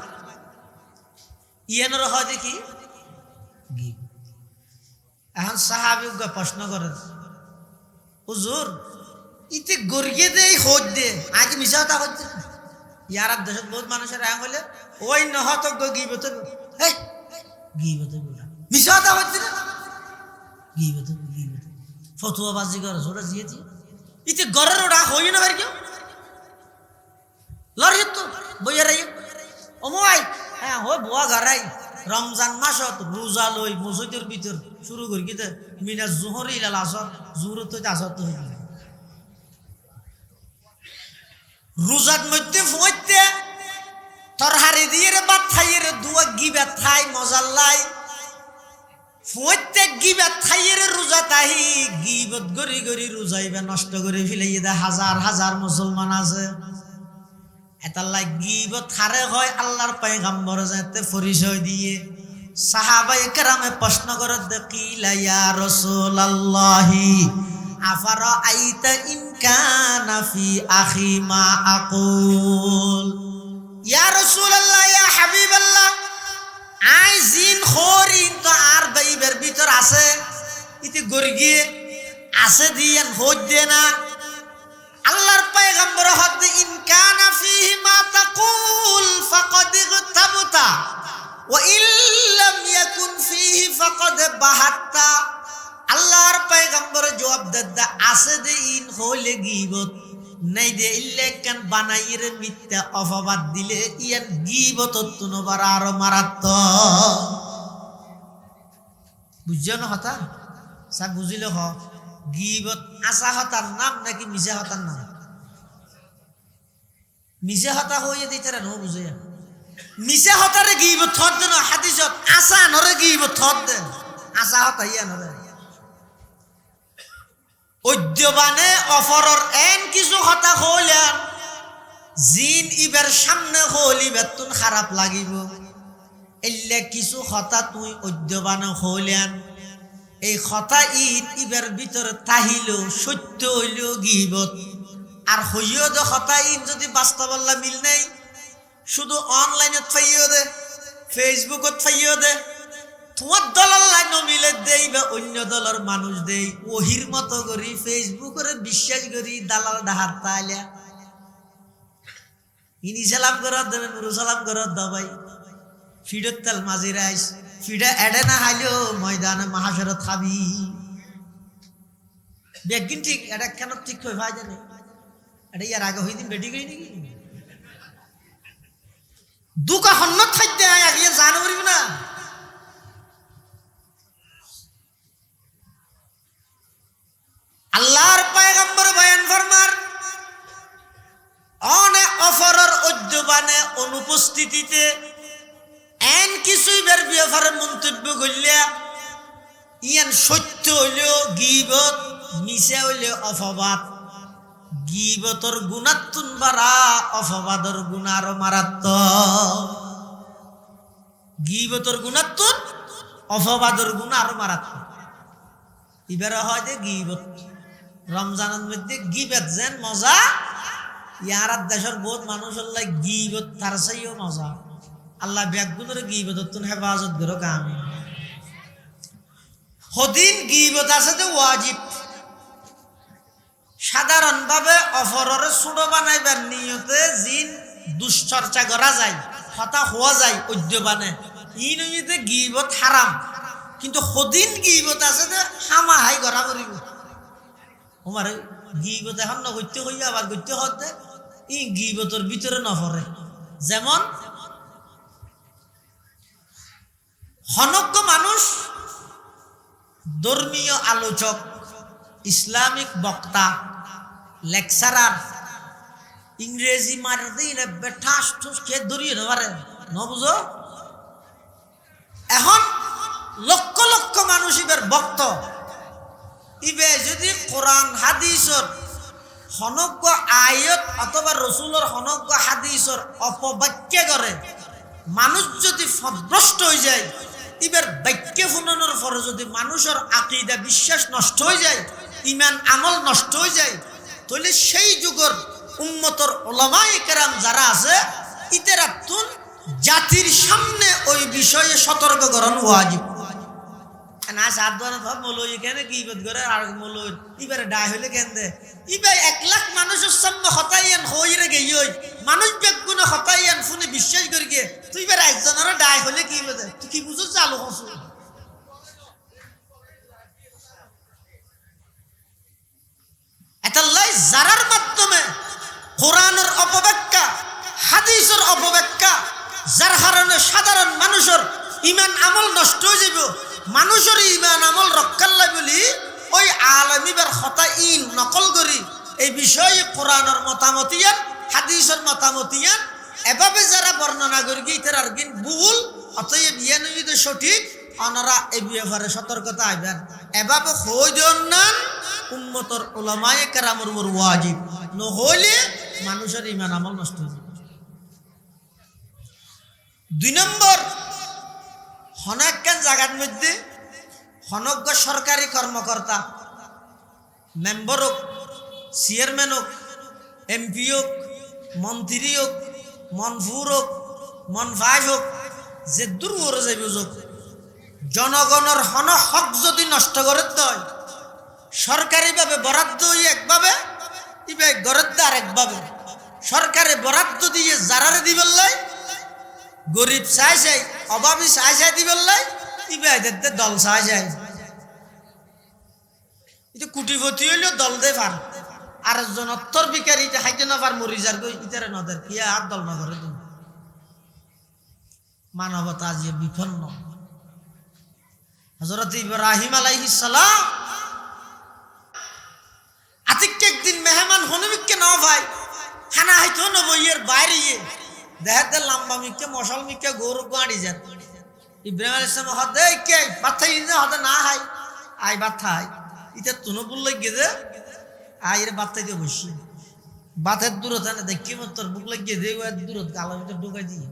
ইয়ানোর হয় দেখি এখন সাহাবী প্রশ্ন করেন হুজুর ইতে গরিয়ে দেই হদ দে আগে মিশা কথা হচ্ছে ইয়ার দেশত বহুত মানুষের আং হইলে ওই নহত গিবত এই গিবত মিশা কথা হচ্ছে না গিবত ফতুয়া বাজি করে ওরা জিয়েছি ইতে গরের ওরা হই না ভাই কেউ লড়ে তো বইয়ার ওমাই হ্যাঁ হই বুয়া ঘরাই রমজান মাসত রোজা লই মসজিদের ভিতর শুরু করি কিতে মিনা জোহর ইলাল আসর জোহর তো আসর তো হইল রোজার মধ্যে ফুঁইতে তরহারি দিয়ে রে ভাত খাইয়ে রে দুয়া গিবা খাই মজার লাই ফুঁইতে গিবা খাইয়ে রে রোজা তাহি গিবত গরি গরি রোজাইবা নষ্ট করে ফেলাইয়ে দে হাজার হাজার মুসলমান আছে এটা লাই গিবত হারে হয় আল্লাহর পয়গম্বর যাতে পরিচয় দিয়ে সাহাবায়ে কেরামে প্রশ্ন করে কিলা ইয়া রাসূলুল্লাহি আফারা আইতা ইন কানা ফি আখি মা আকুল। ইয়া রাসূলুল্লাহ, ইয়া হাবিবাল্লাহ, আই জিন খরিন তো আর বাইবের ভিতর আছে, ইতি গরি গিয়ে আছে দিয়েন হজ দে না। আল্লাহর পয়গম্বর হদ ইন কানা ফিহি মা তাকুল ফাকাদ ইগতাবতা ওয়া ইল্লাম ইয়াকুন ফিহি ফাকাদ বাহাত্তা। আল্লাহর পয়গম্বর জবাব দেদা আছে দে ইন হইলে গীবত, নাই দে ইল্লে কান বানাইর মিথ্যা অপবাদ দিলে ইয়ান গীবত তুনবার আরো মারাত্মক। বুঝছো না কথা? সব বুঝিলে হ গীবত আসা হতার নাম নাকি মিশা হতার নাম? মিশা হতা হইয়ে দিতে নো বুঝে মিশা হতারে গীবত থর দেন হাদিসত, আসা নরে গীবত থর দেন, আসা হতা ইয়া নরে। উদ্যবানে অফরর এন কিছু হতা হইলেন জিন ইবের সামনে হইলিবার তুন খারাপ লাগিব, এলে কিছু হতা তুই উদ্যবানে হইলেন এই কথা ইবের ভিতরে তাহিল সত্য হইল গীবত। আর হইও দে কথা যদি বাস্তবল্লা মিল নেই, শুধু অনলাইনত ফাইও দে, ফেসবুকত ফাইও দে, তোমার দলের লাইন মিলে দেই বা অন্য দলের মানুষ দেই, ওহির মতো করি ফেসবুকের বিশ্বাস করি দালাল ডাহাত তাইলা ইনি সালাম করার দেবে, নুরু সালাম করার দাবাই ফিডত তেল মাঝি রাইস ফিডা এডে না হাইলেও ময়দানে মাহাসরত খাবি বেগিন ঠিক এটা কেন ঠিক হয়ে ভাই জানে এটা ইয়ার আগে হই দিন বেটি গই নাকি দুকা হন্নত খাইতে আগে জানো করিব না। আল্লাহর পয়গম্বর বয়ান ফরমার অনে অফরর উদ্যবানে অনুপস্থিতিতে এন কিছুই বের ব্যাপারে মন্তব্য করলে ইয়ান সত্য হইলেও গীবত, মিশা হইলে অপবাদ। গীবতর গুণাত্তুন বাড়া, অপবাদর গুণার মারাত্মক। গীবতর গুণাত্তুন অপবাদর গুণ আরো মারাত্মক। এবারে হয় যে গীবত রমজানের মধ্যে গীবত যেন মজা, ইয়ার দেশের বহুত মানুষ আল্লাহ গীবত তার চাইও মজা। আল্লাহ ব্যাগুনের গীবত হেফাজত করো কামি। হদিন গীবত আছে যে ওয়াজিব, সাধারণভাবে অফরের ছোট বানাইবার নিয়তে জিন দুশ্চর্চা করা যায়, হতা হওয়া যায় উদ্যবানে, ই নিয়তে গীবত হারাম। কিন্তু হদিন গীবত আছে যে হামা হাই করা করিব আমার গীবত এখন নগত্য হইয়া আবার গত্য হতে ই গীবতর ভিতরে নফরে। যেমন হনজ্ঞ মানুষ, ধর্মীয় আলোচক, ইসলামিক বক্তা, লেকচারার, ইংরেজি মারে দিলে বেঠাস ঠুস খেয়ে ধরিয়ে নেবারে নবুঝো। এখন লক্ষ লক্ষ মানুষ ইবের বক্ত, ইবে যদি কোরআন হাদিসর হনজ্ঞ আয়ত অথবা রসুলের হনজ্ঞ হাদিসর অপবাক্য করে মানুষ যদি ফদভ্রষ্ট হয়ে যায়, ইবের বাক্য শুনানোর পরে যদি মানুষের আকীদা বিশ্বাস নষ্ট হয়ে যায়, ইমান আমল নষ্ট হয়ে যায়, তাহলে সেই যুগের উম্মতর উলামায়ে কেরাম যারা আছে ইতেরা তুন জাতির সামনে ওই বিষয়ে সতর্ককরণ ওয়াজিব। না সাবধানে ভাব মৌলই কেন গীবত করে আর মৌলই ইবারে ডায় হইলে কেন দে ইবে 1 লাখ মানুষের সামনে হতাইয়ান হইরে গেই মানুষ বেগুনে হতাইয়ান শুনে বিশ্বাস করি গে তুই ইবারে একজনের ডায় হইলে কি বলে তুই কি বুঝছ চালু হস। এটালাই জারার মাধ্যমে কোরআনের অপব্যাখ্যা, হাদিসের অপব্যাখ্যা, যার কারণে সাধারণ মানুষের ইমান আমল নষ্ট হয়ে যাব। মানুষের ইমান আমল রক্ষাল্লাই বলি ওই আলমিবার হতাইন নকল করি এই বিষয়ে কোরআনের মতামতিয়ান, হাদিসের মতামতিয়ান এভাবে যারা বর্ণনা করি তার গিন ভুল, অতএব ইয়ানুইদ সঠিক, ওনারা এই ব্যাপারে সতর্কতা আইবেন। এভাবে হই দেন উম্মতর উলামায়ে কেরামের উপর ওয়াজিব, নহলে মানুষের ইমান আমল নষ্ট হয়ে যাবে। 2 নম্বর হনকান জায়গার মধ্যে হনজ্ঞ সরকারি কর্মকর্তা মেম্বার হোক, চেয়ারম্যান হোক, এমপি হোক, মন্ত্রী হোক, মনফুর হোক, মনফাজ হোক, যে দূর করে যাইব যোগ জনগণের হন হক যদি নষ্ট করে দেয়, সরকারিভাবে বরাদ্দ হয়ে একভাবে ইবে গরদ্দ আরেকভাবে, সরকারে বরাদ্দ দিয়ে যারারে দিবেন লাই, গরিব চাই চাই, অভাবী চাই চাই দিবেন লাই, ইবে এদের দল চাই চাই। এটা কুটিপতি হইলেও দল দে পার, আর একজন অত্তর বিকারী হাইতে না পার মরি যার গই ইতারে নদের কি আর দল না করে দিন। মানবতা আজ বিপন্ন। হযরত ইব্রাহিম আলাইহিস সালাম আতিক একদিন মেহমান হনুমিককে না ভাই খানা হাইতো না বইয়ের বাইরে দেখাতে লম্বা মিকে মশাল মিকে গরু গাড়ি যান। ইব্রাহিম আলাইহিস সালাম হদে কে বাথাই না হদে না হাই আই বাথাই ইটা তুনো বললে গেছে আইরে বাথাই দিয়ে বসি বাথের দূরত না দেখি মত তোর বুক লাগিয়ে দে ওই দূরত গালা ভিতর ঢুকাই দিয়ে।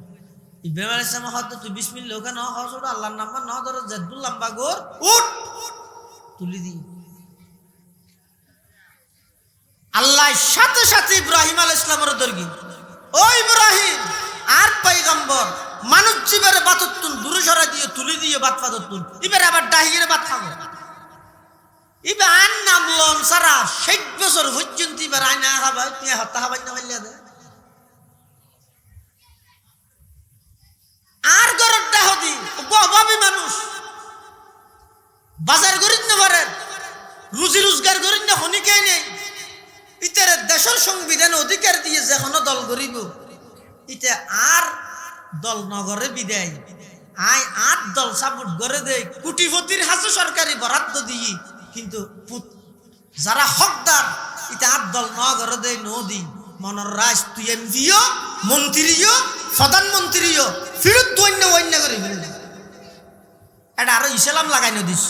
ইব্রাহিম আলাইহিস সালাম হদে তুই বিসমিল্লাহ ওকে না হস ওটা আল্লাহর নাম না ধরো জাদুল লম্বা গোর উঠ তুলি দি। আল্লাহ সাথে সাথে ইব্রাহিম আলাইহিস সালামের দরগি ও ইব্রাহিম আর পয়গম্বর মানুষ জীবের বাততুন দূরে সরাই দিয়ে তুলি দিয়ে বাত পাততুন ইবের আবার ডাহিরে বাত খাবো ইবে আন নাম লন সারা 60 বছর পর্যন্ত ইবার আইনা খাবা তুই হত্যা খাবাই না বললে দে আর গরর ডাহ দি অভাবী মানুষ বাজার করিন না পারে রুজি রোজগার করিন না হনিকে নেই ইতারে দেশের সংবিধান অধিকার দিয়ে যখন দল করিব ইতে আর দল নগরে বিদায় আই আর দল সাপোর্ট করে দেয় কোটিপতির হাসে সরকারি বরাদ্দ দিয়ে কিন্তু যারা হকদার ইতে আর দল নগরে দেয় নদী মনের রাজ তুই এমপিও মন্ত্রীও প্রধানমন্ত্রীও ফিরত দৈন্য অন্য করে ফেলে এটা আরো ইসলাম লাগাই নদিস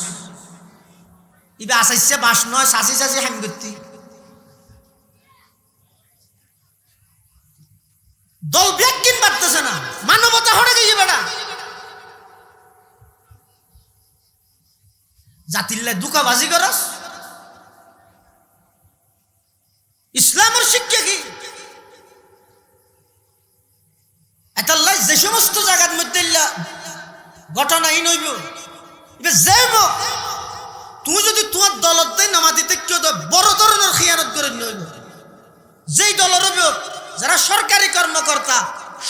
ইবে আসাইছে বাস নয় শাসি শাসি হাম করতি দল ব্যাকিন বাড়তেছে না মানবতা হরে গিয়ে বেড়া জাতিল্লা দুকাবাজি করস ইসলামের শিক্ষা কি এটাল্লাই যে সমস্ত জায়গার মধ্যে ঘটনা ই নইব এবার যাইব তুমি যদি তোমার দলত দেয় নামা দিতে কেউ বড় ধরনের খিয়ানত করে নইব যেই দলের যারা সরকারি কর্মকর্তা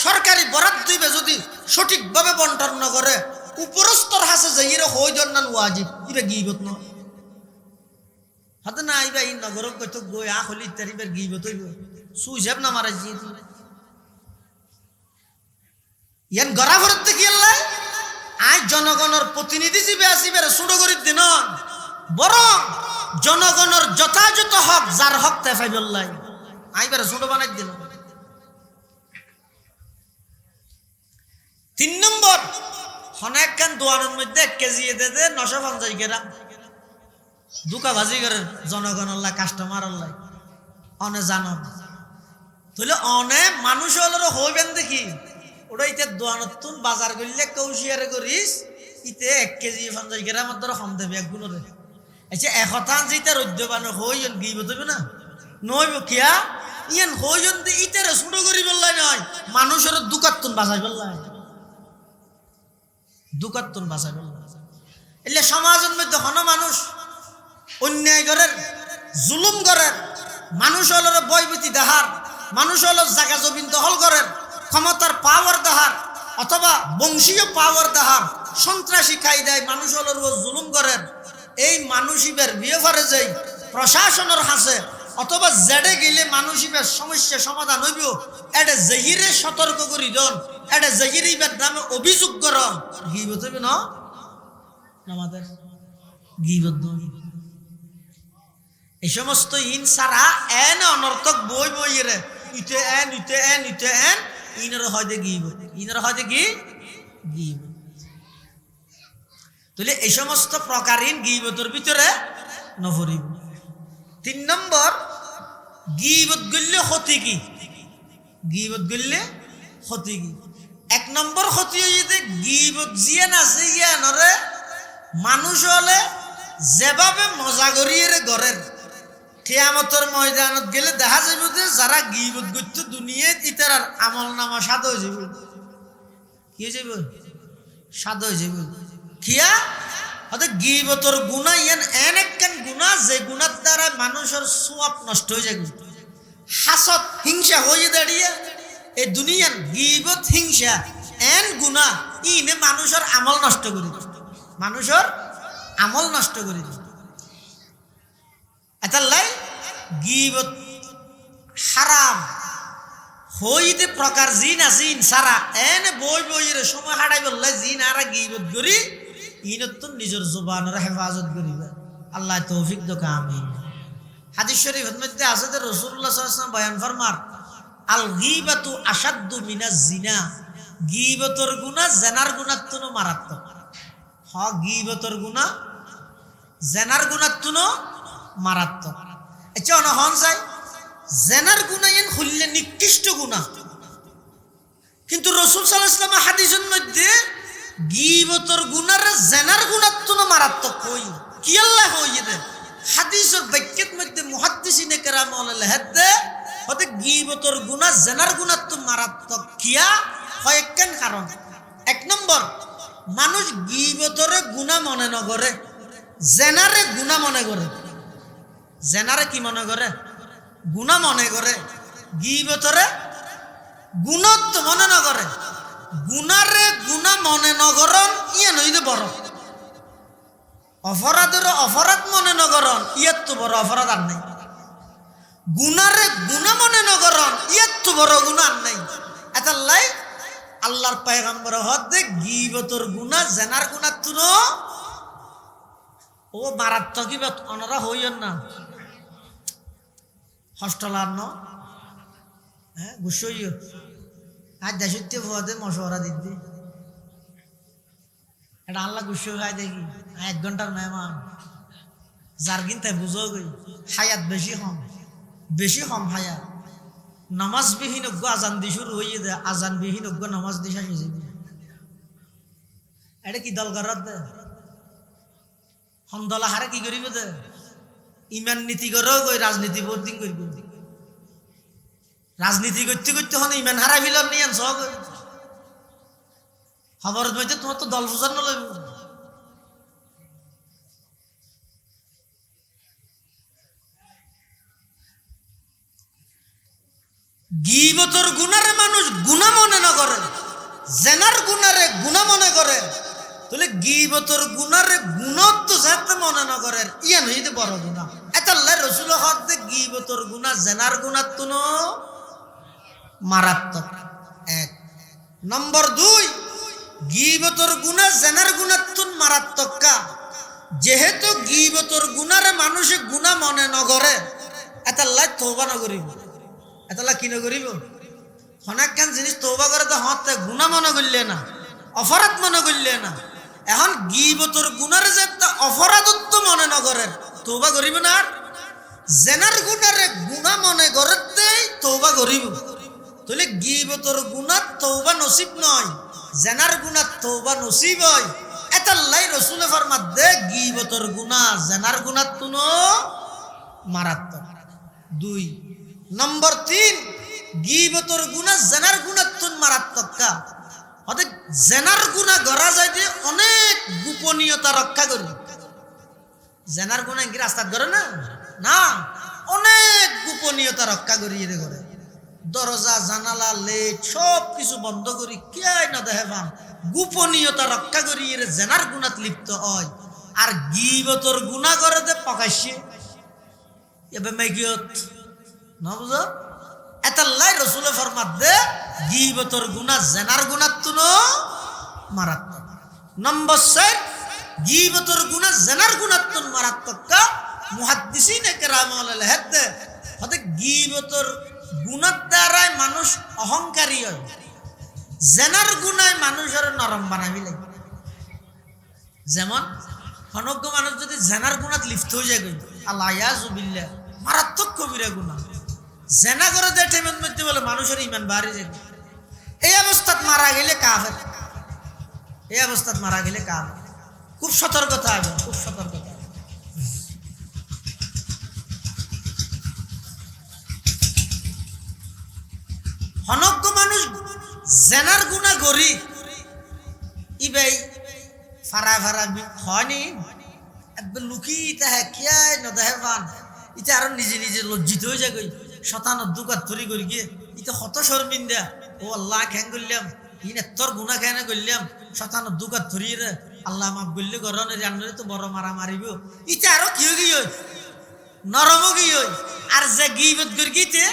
সরকারি বরাদ্দ দিবে যদি সঠিকভাবে বন্টন না করে উপরস্তর হাসে যে ইরে হই দন্নান ওয়াজিব ইবে গিবত ন হাতে না ইবা ই নগর কত গই আ হলি তারিবের গিবত হইব সুইজাব না মারা জি ইয়ান গরা ভরতে কি আল্লাহ আজ জনগণের প্রতিনিধি জিবে আসিবে ছোট করি দিন বরং জনগণের যথাযথ হক যার হক তে ফাইবল্লাহ আইবারে ছোট বানাই দিল। 3 নম্বর হনেকান দোয়ানের মধ্যে 1 কেজি দে 950 গ্রাম দুকাবাজি করে জনগণের কাস্টমার আল্লাহ অনে জানো তাহলে অনে মানুষ হলো হইবেন দেখি ওটা ইতে দোয়ানতুন বাজার করলে কৌশিয়ারে করিস ইতে 1 কেজি 50 গ্রামের ধরে কম দেবে এক গুণরে আচ্ছা একথান যেটা রদ্যবান হইন গিবত হবে না নইব কিয়া ইয়ান হইন দি ইতেরে ছোট করি বললাই নয় মানুষের দুকাতুন বাঁচাই বললাই দুকাতুন বাঁচাই বললাই এলে সমাজের মধ্যে হন মানুষ অন্যায় করেন জুলুম করেন মানুষ হল বয়বতী দেহার মানুষ হল জায়গা জমিন দখল করেন ক্ষমতার পাওয়ার দেহার অথবা বংশীয় পাওয়ার দেহার সন্ত্রাসী খাই দেয় মানুষ হল জুলুম করেন এই মানুষিবের বিয়েফারে যাই প্রশাসনের হাসে অথবা জেডে গেলে মানুষিবের সমস্যা সমাধান হইব এটা জহিরে সতর্ক করি দন এটা জহিরিবের নামে অভিযোগ করন গিবত হইবে না আমাদের গিবত এই সমস্ত ইন সারা এন অনর্থক বই বইরে ইতে এন ইতে এন ইতে এন ইনের হয়তো গিবত ইনের হয়তো কি গিবত তাহলে এই সমস্ত প্রকারহীন গিবতের ভিতরে নভরিব। 3 নম্বর গিবত গল্লে ক্ষতি কি গিবত গল্লে ক্ষতি কি এক নম্বর ক্ষতি হইতে গীবত জিয়ান আছে ইয়ানরে মানুষ হলে যেভাবে মজা করিয়ে ঘরের কিয়ামতের ময়দানত গেলে দেখা যাবে যে যারা গীবত করতে দুনিয়ায় ইতার আমল নামা সাদ হয়ে যাবে। কি হয়ে যাবে? সাদ হয়ে যাবে। কিয়া হয়তো গীবতর গুণা ইয়ান এন একখান গুণা যে গুণার দ্বারা মানুষের সোয়াব নষ্ট হয়ে যাবে। হাসত হিংসা হয়ে দাঁড়িয়ে এই দুনিয়ার গীবত হিংসা এন গুণা ইনে মানুষের আমল নষ্ট করে দিবে, মানুষের আমল নষ্ট করে দিবে। এতাল্লাই গীবত হারাম হইতে প্রকার জিন আছে ইনসারা এনে বই বইয়ের সময় হারাই বললে জিন আর গীবত করি ইনতো নিজের জবানের হেফাজত করিবে। আল্লাহ তৌফিক দোকা আমিন। হাদিস শরীফের মধ্যে আছে যে রাসূলুল্লাহ সাল্লাল্লাহু আলাইহি ওয়াসাল্লাম বয়ান ফরমার আল গীবাতু আশাদ্দু মিনাজ জিনা, গীবতর গুনাহ জেনার গুনার তুনো মারাত্মক। হ গীবতর গুনাহ জেনার গুনার তুনো মারাত্মক। আচ্ছা অনহন চাই জেনার গুনাহ ইন খুললে নিকৃষ্ট গুনাহ, কিন্তু রাসূল সাল্লাল্লাহু আলাইহি ওয়াসাল্লাম হাদিসের মধ্যে গীবতর গুনার জেনার গুনার তুনো মারাত্মক কই কি আল্লাহ হইয়ে দে হাদিসের বাক্যের মধ্যে মুহাদ্দিসিনে কেরাম লেখে হতে গীবতর গুনাহ জেনার গুনার তো মারাত্মক কিয়া কয়েকখান কারণ। এক নম্বর, মানুষ গীবতরে গুনাহ মনে নগরে, জেনারে গুনাহ মনে করে। জেনারে কি মনে করে? গুনাহ মনে করে। গীবতরে গুণত তো মনে নগরে। গুনারে গুনাহ মনে নগরন ইয়ে নইলে বড় অপরাধের অপরাধ মনে নগরন ইয়ার তো বড় অপরাধ আর নেই। গুনারে গুনাহ মনে নগরন ইয়ার তো বড় গুনাহ আর নেই। এতাল্লাই আল্লাহর পয়গম্বর হতে গীবতর গুনাহ জেনার গুনাহ তুনো ও মারাত্মক ইবাত অনরা হইয়েন না হস্টলার ন হ্যাঁ গুসইও আজ দেশত্বে পদে মশওয়ারা দিদি এটা আল্লাহ গুসো খাই দেখি 1 ঘন্টার মেহমান যার কিনতে বুঝো গই হায়াত বেশি কম হায়াত নামাজ বিহীন আজান দি শুরু হইয়ে দে আজান বিহীন নামাজ দি শেষ হয়ে যাবে। এটা কি দল করার দে হমদলা হারে কি করিব দে ইমান নীতি করেও গই রাজনীতি বোর্ডিং করব। রাজনীতি করতে করতে হন ইমান হারা ফিলর নিয়ে আনছ খবর মধ্যে তোমার তো দল বুঝার নলইব। গীবতর গুনারে মানুষ গুনাহ মনে না করে, জেনার গুনারে গুনাহ মনে করে। তাহলে গীবতর গুনারে গুণত তো যাতে মনে না করে ইয়ান হইতে বড় গুনাহ। এতাল্লাহ রাসূল হতে গীবতর গুনাহ জেনার গুনাহ তুনো মারাত্মক। 1 নম্বর 2, গীবতর গুনাহ জেনার গুনাহ তুন মারাত্মক কা যেহেতু গীবতর গুনারে মানুষে গুনাহ মনে না করে এতাল্লাহ তওবা না করিব। এতাল্লাহ কি না করিব? অনেকখান জিনিস তওবা করে তো হতে গুনাহ মনে করলে না, অপরাধ মনে করলে না। এখন গীবতর গুনারে যে অপরাধত্ব মনে না করে তওবা করিব না। জেনার গুনারে গুনাহ মনে করতেই তওবা করিব। তাহলে গীবতর গুনাহ তওবা নসিব নয়, জেনার গুনাহ তওবা নসিব হয়। এতাল্লাই রাসূলে ফরমাত দে গীবতর গুনাহ জেনার গুনাহ তুনো মারাত্মক। 2 নম্বর 3, গীবতর গুনাহ জেনার গুনাহ তুন মারাত্মক কা হতে জেনার গুনাহ করা যায় যে অনেক গোপনীয়তা রক্ষা করি। জেনার গুনাহ কি রাস্তাত করে না, না অনেক গোপনীয়তা রক্ষা করি এর করে। দরজা জানালা লেট সব কিছু বন্ধ করি কে না দেখে পান গোপনীয়তা রক্ষা করি এর জেনার গুনাত লিপ্ত হয়। আর গীবতর গুনাহ করে দে প্রকাশ্যে এবে মেগিয়ত না বুঝো। এতাল্লাই রাসূলে ফরমাত দে গীবতর গুনাহ জেনার গুনাত তুনো মারাত্মক। নম্বর 4, গীবতর গুনাহ জেনার গুনাত তুন মারাত্মক কা মুহাদ্দিসিনে কেরাম লেখে হতে গীবতর গুনার দ্বারাই মানুষ অহংকারী হয়, জেনার গুনায় মানুষের নরম বানাবি লাগে। যেমন অনজ্ঞ মানুষ যদি জেনার গুনাত লিপ্ত হয়ে যায় আল্লাহ ইয়াযু বিল্লাহ মারাত্মক কবিরা গুনাহ জেনা করে দেয় টেমের মধ্যে বলে মানুষের ইমান বাড়ি যায়। এই অবস্থাত মারা গেলে কাফের, এই অবস্থাত মারা গেলে কাফের। খুব সতর্কতা হবে, খুব সতর্কতা। হনজ্ঞ মানুষ জেনার গুণা করি ইবাই ফারা ফারা হয়নি একবার লুকি তাহে কিয়াই নদাহে পান ইটা আরো নিজে নিজে লজ্জিত হয়ে যায় গই শতানত দুকাত ধরি করি গিয়ে ইটা কত শর্মিন্দা। ও আল্লাহ খেং করলাম ইনে তোর গুণা খেয়ে করলাম শতানত দুকাত ধরি রে আল্লাহ মাফ করলে গরনে জানলে তো বড় মারা মারিব। ইটা আরো কি গিয়ে নরম গিয়ে আর যে গিবত করি গিতে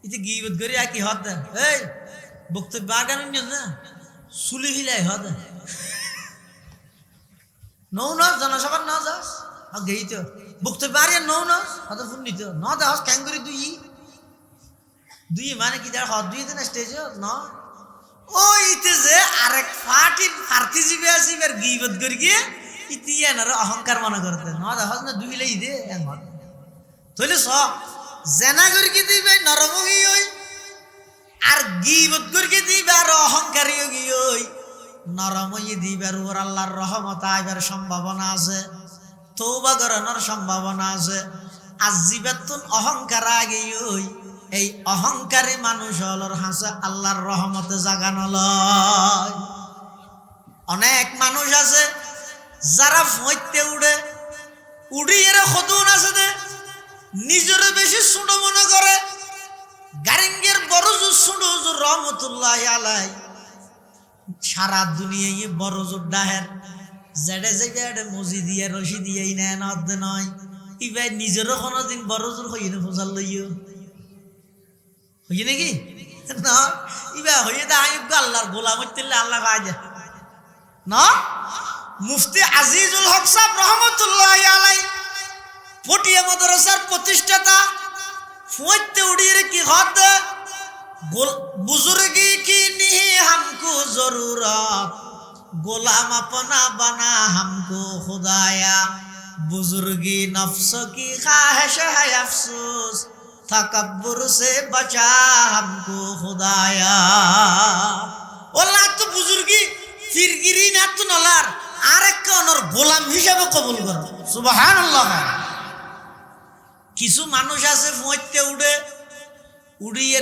ইতে গিবত করি আর কি হদ এই বক্তব্য আগান না চুলি হিলাই হদ নৌ ন জনসভার ন যাস গেই তো বক্তব্য আর নৌ ন হত ফোন নিত ন দাস ক্যাং করি দুই দুই মানে কি তার হদ দুই না স্টেজে ন ওইতে যে আরেক ফার্টি জিবে আছে এবার গিবত করি গিয়ে ইতিয়া না অহংকার মনে করতে ন দাস না দুই লাই দে তাহলে সব জেনা করি কি দিবে নরম গিয়ে আর গিবত করি দিবে আর অহংকারী গিয়ে নরম দিবার উপর আল্লাহর রহমত আইবার সম্ভাবনা আছে, তওবা করানোর সম্ভাবনা আছে। আর জীবাতুন অহংকার আগে এই অহংকারী মানুষ হলর হাসে আল্লাহর রহমতে জাগানো লয়। অনেক মানুষ আছে যারা ফইতে উড়ে উড়িয়ে খতুন আছে দে নিজের বেশি ছোট মনে করে। গারিঙ্গের বড় জোর ছোট জোর রহমতুল্লাহ আলাই সারা দুনিয়ায় বড় জোর ডাহের জেডে জেডে মজি দিয়ে রশি দিয়ে নেন অর্ধে নয় ইবাই নিজেরও কোনোদিন বড় জোর হইয়ে না ফোজাল লইও হইয়ে নাকি না ইবা হইয়ে দা আইব আল্লাহর গোলাম হইতে আল্লাহ কাজ না। মুফতি আজিজুল হক সাহেব রহমতুল্লাহ আলাই পটিয়া মাদ্রাসার প্রতিষ্ঠাতা ফুঁতে উড়িয়ে কি হদ बुजुर्गी की नहीं हमको जरूरत गोलाम अपना बना हमको खुदाया बुजुर्गी नफ्स की ख्वाहिश है अफसोस तकब्बुर से बचा हमको खुदाया। ওলা তো বুজুর্গি ফিরগিরি না তো নলার আরেক অনর গোলাম হিসাবে কবুল করো সুবহানাল্লাহ। কিছু মানুষ আছে ফুঁতে উড়ে উড়িয়ে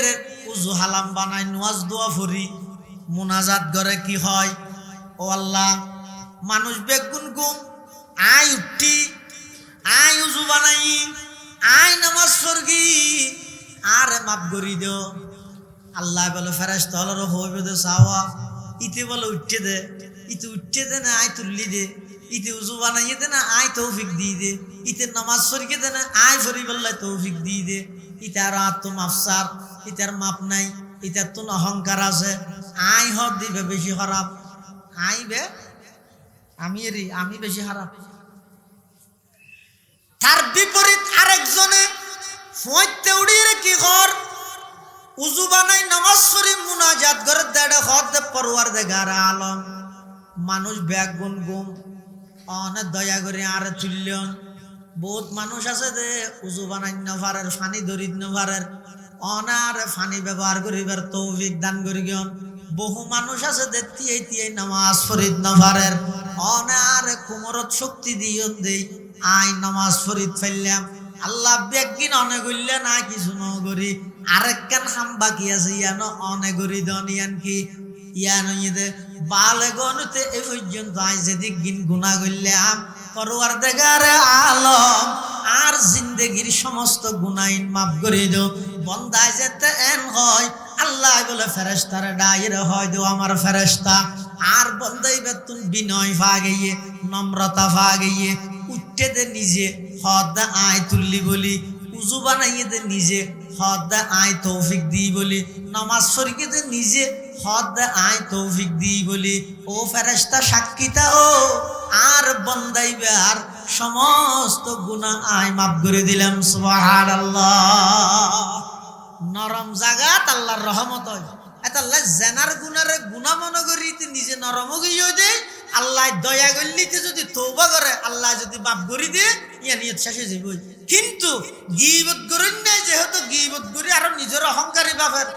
উজু হালাম বানাই নোয়াজ দোয়া ফরি মোনাজাত করে কি হয় ও আল্লাহ মানুষ বেগুন গুম আই উঠি আই উজু বানাই আই নামাজ ফরগি আরে মাপ করি দেও আল্লাহ বলে ফেরেশতা হলর হইবে দে চাওয়া ইতে বলে উঠতে দে ইতে উঠতে দে না আই তুললি দে ইতে উজু বানাইয়ে দে না আই তৌফিক দিয়ে দে ইতে নামাজ ফরকে দে না আই ফরি বললে তৌফিক দিয়ে দে ইতার আত্মমাফসার ইতার মাপ নাই ইতার তো অহংকার আছে আই হদ দিবে বেশি খারাপ আইবে আমি বেশি খারাপ। তার বিপরীত আরেকজনে ফইতে উড়িয়ে কি কর উজু বানাই নামাজ পড়ি মুনাজাত করে দেড়ে হদ দে পরওয়ারদিগার আলম মানুষ ব্যাগ গুন গুম অনেক দয়া করে আর তুল্যন বহুত মানুষ আছে যে উজু বানাই নভারের ফানি ধরিত নভারের অনার ফানি ব্যবহার করিবার তৌফিক দান করি গন। বহু মানুষ আছে যে তিয়াই নামাজ ফরিদ নভারের অনার কুমরত শক্তি দিও দেই আই নামাজ ফরিদ ফেললাম আল্লাহ বেগিন অনেক গইলে না কিছু নগরি আরেক কান হাম বাকি আছে ইয়ানো অনেক গরি দনিয়ান কি ইয়ান ইদে বালে গনতে এই পর্যন্ত আই যেদিক গিন গুনাহ করলাম পরওয়ারদিগার আলম আর জিন্দেগির সমস্ত গুনাইন মাফ করে দাও বন্দায় যেতে এন হয় আল্লাহ বলে ফেরেশতারে ডাইরে হয় দো আমার ফেরেশতা আর বন্দাই বেতুন বিনয় ভাগিয়ে নম্রতা ভাগিয়ে উঠতে দে নিজে হদ আয় তুললি বলি উজু বানাইয়ে দে নিজে হদ আয় তৌফিক দি বলি নামাজ পড়িয়ে দে নিজে হদ আয় তৌফিক দি বলি ও ফেরেশতা সাক্ষীতা ও আর বন্দাইবে আর সমস্ত গুনাহ আয় মাফ করে দিলাম সুবহানাল্লাহ। নরম জাগাত আল্লাহর রহমত হয় এত আল্লাহ জেনার গুনারে গুনাহ মনে করি নিজে নরম গিয়ে দে আল্লাহ দয়া করলিতে যদি তওবা করে আল্লাহ যদি মাফ করে দে ইয়া নিয়ত শেষে যাবে। কিন্তু গীবত করেন না যেহেতু গীবত করে আর নিজের অহংকারী বাপের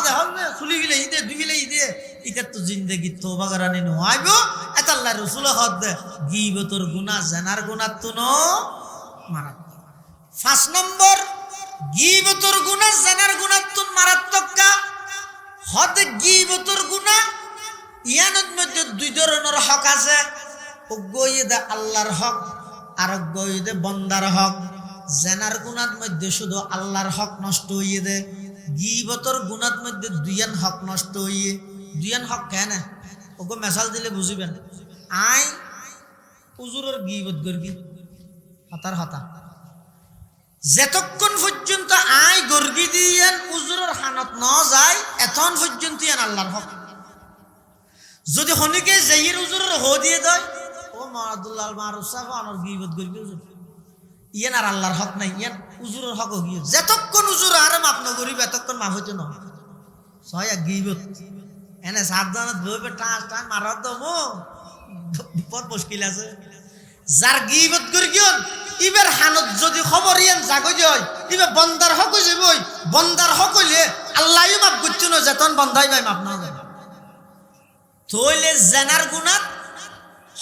দেখে চুলি গিলে ইদে দুগিলে ইদে ইটার তো জিন্দগি তোবা করানি নহাইব এটা আল্লাহ রসুল হদ দে গিবতর গুণা জেনার গুণা তো ন মারাত্মক। 5 নম্বর গিবতর গুণা জেনার গুণা তো মারাত্মক হদ গিবতর গুণা ইয়ানত মধ্যে 2 ধরনের হক আছে। অজ্ঞ আল্লাহর হক আর অজ্ঞ বন্দার হক। জেনার গুণার মধ্যে শুধু আল্লাহর হক নষ্ট হইয়ে দে, গিবতর গুণার মধ্যে 2 হক নষ্ট হইয়ে। 2 হক কেন ওকে মেসাল দিলে বুঝিবেন। আই হুজুরের গিবত গর্গি হতার হতা যেতক্ষণ পর্যন্ত আই গর্গি দিয়েন হুজুরের হানত ন যায় এতক্ষণ পর্যন্ত ইয়ান আল্লাহর হক। যদি হনিকে জাহির হুজুরের হো দিয়ে দেয় ও মারাদুল্লাহ মারুসাফ আনর গিবত গর্গি হুজুর ইয়ান আর আল্লাহর হক নাই, ইয়ান হুজুরের হক গিয়ে যেতক্ষণ হুজুর আরে মাপ ন করিব এতক্ষণ মাপ হইতে ন ছয় গিবত এনে সাবধানত বইবে টাস টান মারার তো বিপদ মুশকিল আছে। যার গিবত গর্গিয়ন ইবের হানত যদি খবর ইয়ান জাগই হয় ইবে বন্দার হক হয়ে যাবই। বন্দার হক হইলে আল্লাহই মাপ করছে না যেতন বন্দাই ভাই মাপ না যাবে। তইলে জেনার গুণাত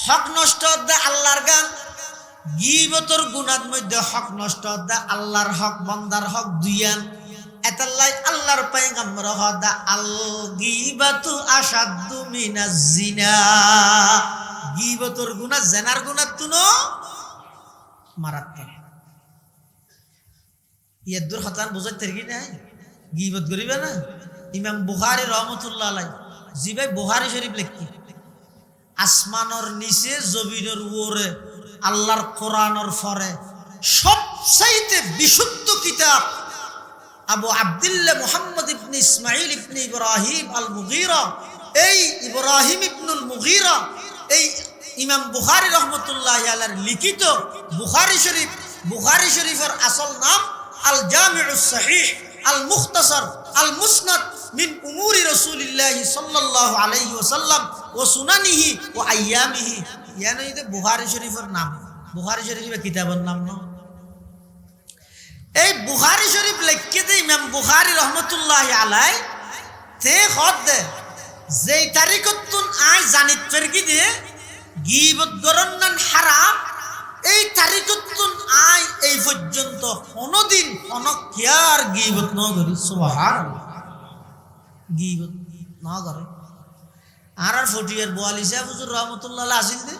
হক নষ্ট দে আল্লাহর গান, গিবতর গুণাত মধ্যে হক নষ্ট দে আল্লাহর হক বন্দার হক 2 এতাল্লাই আল্লাহর পয়গম্বর হদা আল গিবাতু আশাদ্দু মিনাজ জিনা। গিবতর গুনাহ জেনার গুনাহ তুনো মারাত্মক। ইয়াদুর হতান বুঝাইতে কি না গিবত করিবে না। ইমাম বুখারী রহমাতুল্লাহ আলাইহি জিবাই বুখারী শরীফ লিখি আসমানের নিচে জমিনের উপরে আল্লাহর কোরআনের পরে সবচাইতে বিশুদ্ধ কিতাব আবু আব্দুল্লাহ মুহাম্মদ ইবনে ইসমাইল ইবনে ইব্রাহিম আল মুগীরা। এই ইব্রাহিম ইবনুল মুগীরা এই ইমাম বুখারী রাহমাতুল্লাহি আলাইহির লিখিত বুখারী শরীফ। বুখারী শরীফের আসল নাম আল জামিউস সহিহ আল মুখতাসার আল মুসনাদ মিন উমুরি রাসূলিল্লাহি সাল্লাল্লাহু আলাইহি ওয়াসাল্লাম ওয়া সুনানিহি ওয়া আইয়ামিহি। ইয়ানি এটা বুখারী শরীফের নাম। বুখারী শরীফের কিতাবের নাম না। এই বুখারী শরীফ লিখকে দে ইমাম বুখারী রহমাতুল্লাহি আলাইহি তে খত দে যেই তারিখতুন আই জানিত ফেরকি দে গীবত গরন্নান হারাম। এই তারিখতুন আই এই পর্যন্ত কোনদিন অনকিয়ার গীবত ন করি সুবহানাল্লাহ। গীবত না করে আর 40 এর 42 সাহেব হুজুর রহমাতুল্লাহ আলাইহি আসিল দে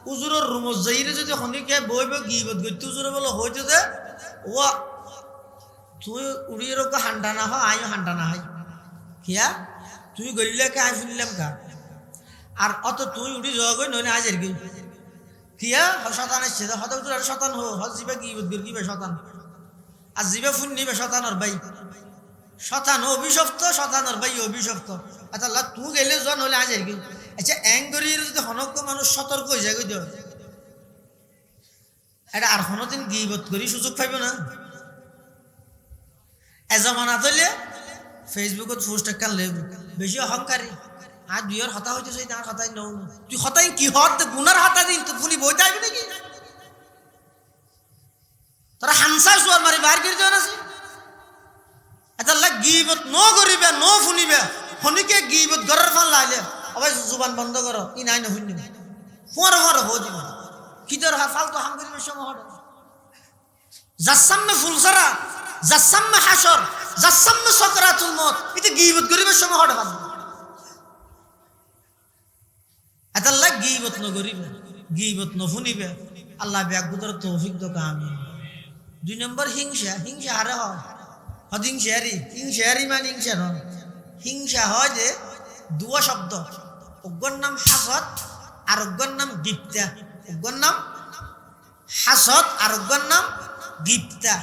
হুজুরের রুমত যাইরে যদি হনিকে বইবে গীবত গইতে হুজুরে বলে হইতে দে ও তুই উড়িয়ে রোগ হান্ডা না হয় আইও হান্ডা না হয় কিয়া তুই গলিলে কে আই শুনলাম কা আর অত তুই উড়ি যাওয়া গই নয় আজ এর গই কিয়া শতান আসছে হত হুজুর আর শতান হো হজ জিবা গীবত গিবে শতান আর জিবা ফুন নিবে শতানর ভাই শতান অভিশপ্ত শতানর ভাই অভিশপ্ত। আচ্ছা আল্লাহ তুই গেলে জন হলে আজ এর গই। আচ্ছা অ্যাঙ্গরির যদি হনক মানুষ সতর্ক হয়ে যায় গই দিও এটা আর কোনোদিন গীবত করি সুযোগ পাইব না। এজমানা তৈলে ফেসবুকত পোস্ট একটা লেব বেশি অহংকারী আর 2 হতা হইতে চাই তার হতাই নও তুই হতাই কি হত গুনার হতা দিন তো পুনি বইতে আইবি নাকি তোরা হানসা সুয়ার মারি বাহির করে দেন আছে। এটা লাগ গীবত ন করিবে ন শুনিবে হনিকে গীবত গরার ফান লাইলে অবৈ জুবান বন্ধ করো ই নাই ন শুনিবে ফর ফর হো দিবে কি তোর ফালতু হাম করিবে সময় হড় যার সামনে ফুলসারা যার সামনে হাসর যার সামনে সকরাতুল মউত এটা গীবত করিবে সময় হড় বাদ এটা লাগ গীবত ন করিবে গীবত ন শুনিবে আল্লাহ ব্যাগুদর তৌফিক দাও আমিন। 2 নম্বর হিংসা। হিংসা হারে হয় হিংসারি মানে হিংসা নয়। হিংসা হয় যে 2 শব্দ অজ্ঞর নাম হাসদ আর অজ্ঞর নাম গিপ্তা। অজ্ঞর নাম হাসদ আর অজ্ঞর নাম গিপ্তা।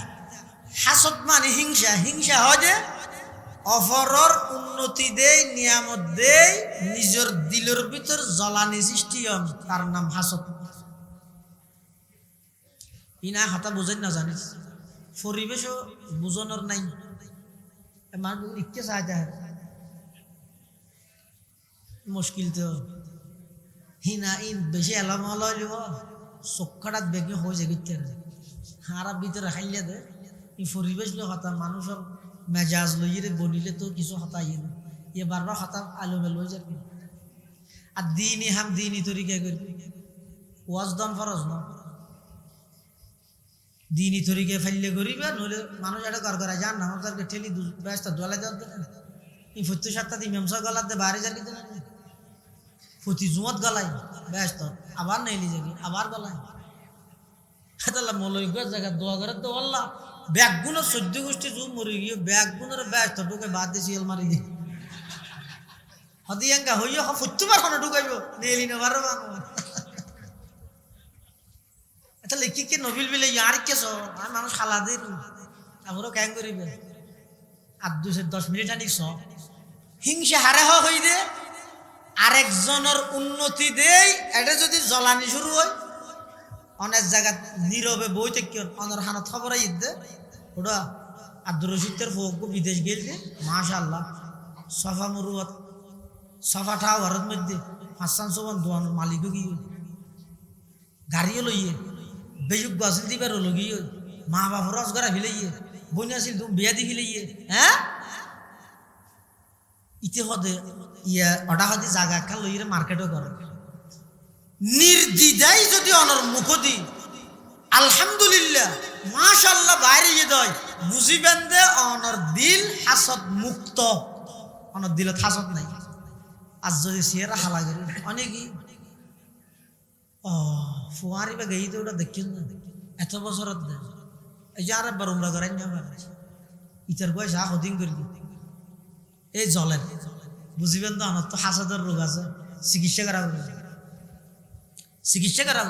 হাসদ মানে হিংসা। হিংসা হয় যে অপরর উন্নতি দেয় নিয়ামত দেয় নিজের দিলের ভিতর জ্বালানি সৃষ্টি হন তার নাম হাসদ। ইনা হাতা বুঝেন না জানিস পরিবেশও বুঝানোর নাই মানুষ ইচ্ছে চাই যায় মুশকিল তো হিনা ইন বেশি এলাম হইব চক্ষাটাত বেগে হয়ে যায় গিতে হারা ভিতরে খাইলে দে এই পরিবেশ কথা মানুষের মেজাজ লইয়ে বলিলে তো কিছু হতাই না, ইয়ে বারবার হতা আলো মেলো হয়ে যাবে। আর দিনই হাম দিনই তরিকায় করবি, ওয়াজ দন ফরজ ন, দিনই তরিকায় ফাইলে করিবে, নইলে মানুষ এটা কর করা যান না আমাদেরকে ঠেলি ব্যস্ত দোয়ালে দেওয়ার দেন এই ৭০-৭টা দিন মেমসা গলার দে বাড়ি যার কিন্তু প্রতি জুমত গলাই ব্যস্ত, আবার নেইলি যাবি আবার গলাই মৌলিক জায়গা দোয়া করে তো আল্লাহ ব্যাগ গুলো ১৪ গোষ্ঠী জুম মরে গিয়ে ব্যাগ গুলোর ব্যস্ত ঢুকে বাদ দিয়েছি আলমারি দিয়ে হদিয়াঙ্গা হইয়া ফুটবার খানো ঢুকাইব নেইলি না বারো তাহলে কি কে নবিল বিলে ইয়ার কেছ আর মানুষ খালা দিন আমারও ক্যাং করিবে আর ২-১০ মিনিট আনিস হিংসা হারে হই দে আরেকজনের উন্নতি দেই, এটা যদি জ্বলানি শুরু হয় অনেক জায়গা নীরবে বই থেকে অনর হানত খবর দে ওটা আব্দুর রশিদের ফোক বিদেশ গেলছে মাশাআল্লাহ সফা মরুয়াত সফা ঠাও ভারত মধ্যে ৫-৬ দোয়ান মালিকও গিয়ে গাড়িও লইয়ে বেযোগ্য আসিল দিবার লগিয়ে মা বাপ রসগড়া ভিলাইয়ে বনি আসিল তুমি বিয়া দি ভিলাইয়ে হ্যাঁ ইতে হদে ইয়া অডা হদি জায়গা একটা লইয়ে মার্কেটও করে নির্দ্বিধাই যদি অনর মুখ দি আলহামদুলিল্লাহ মাশাআল্লাহ বাইরে ইয়ে দয় বুঝিবেন দে অনর দিল হাসদ মুক্ত, অনর দিলত হাসদ নাই। আজ যদি সিয়ারা হালা করি অনেকই ফুয়ারি বা গেই তো ওটা দেখছেন না এত বছরত দেয় এই যে আরেকবার উমরা করাই না ইটার বয়স হদিন করি এই জলের বুঝিবেন তো আমার তো হাসাদের রোগ আছে, চিকিৎসা করা চিকিৎসা করা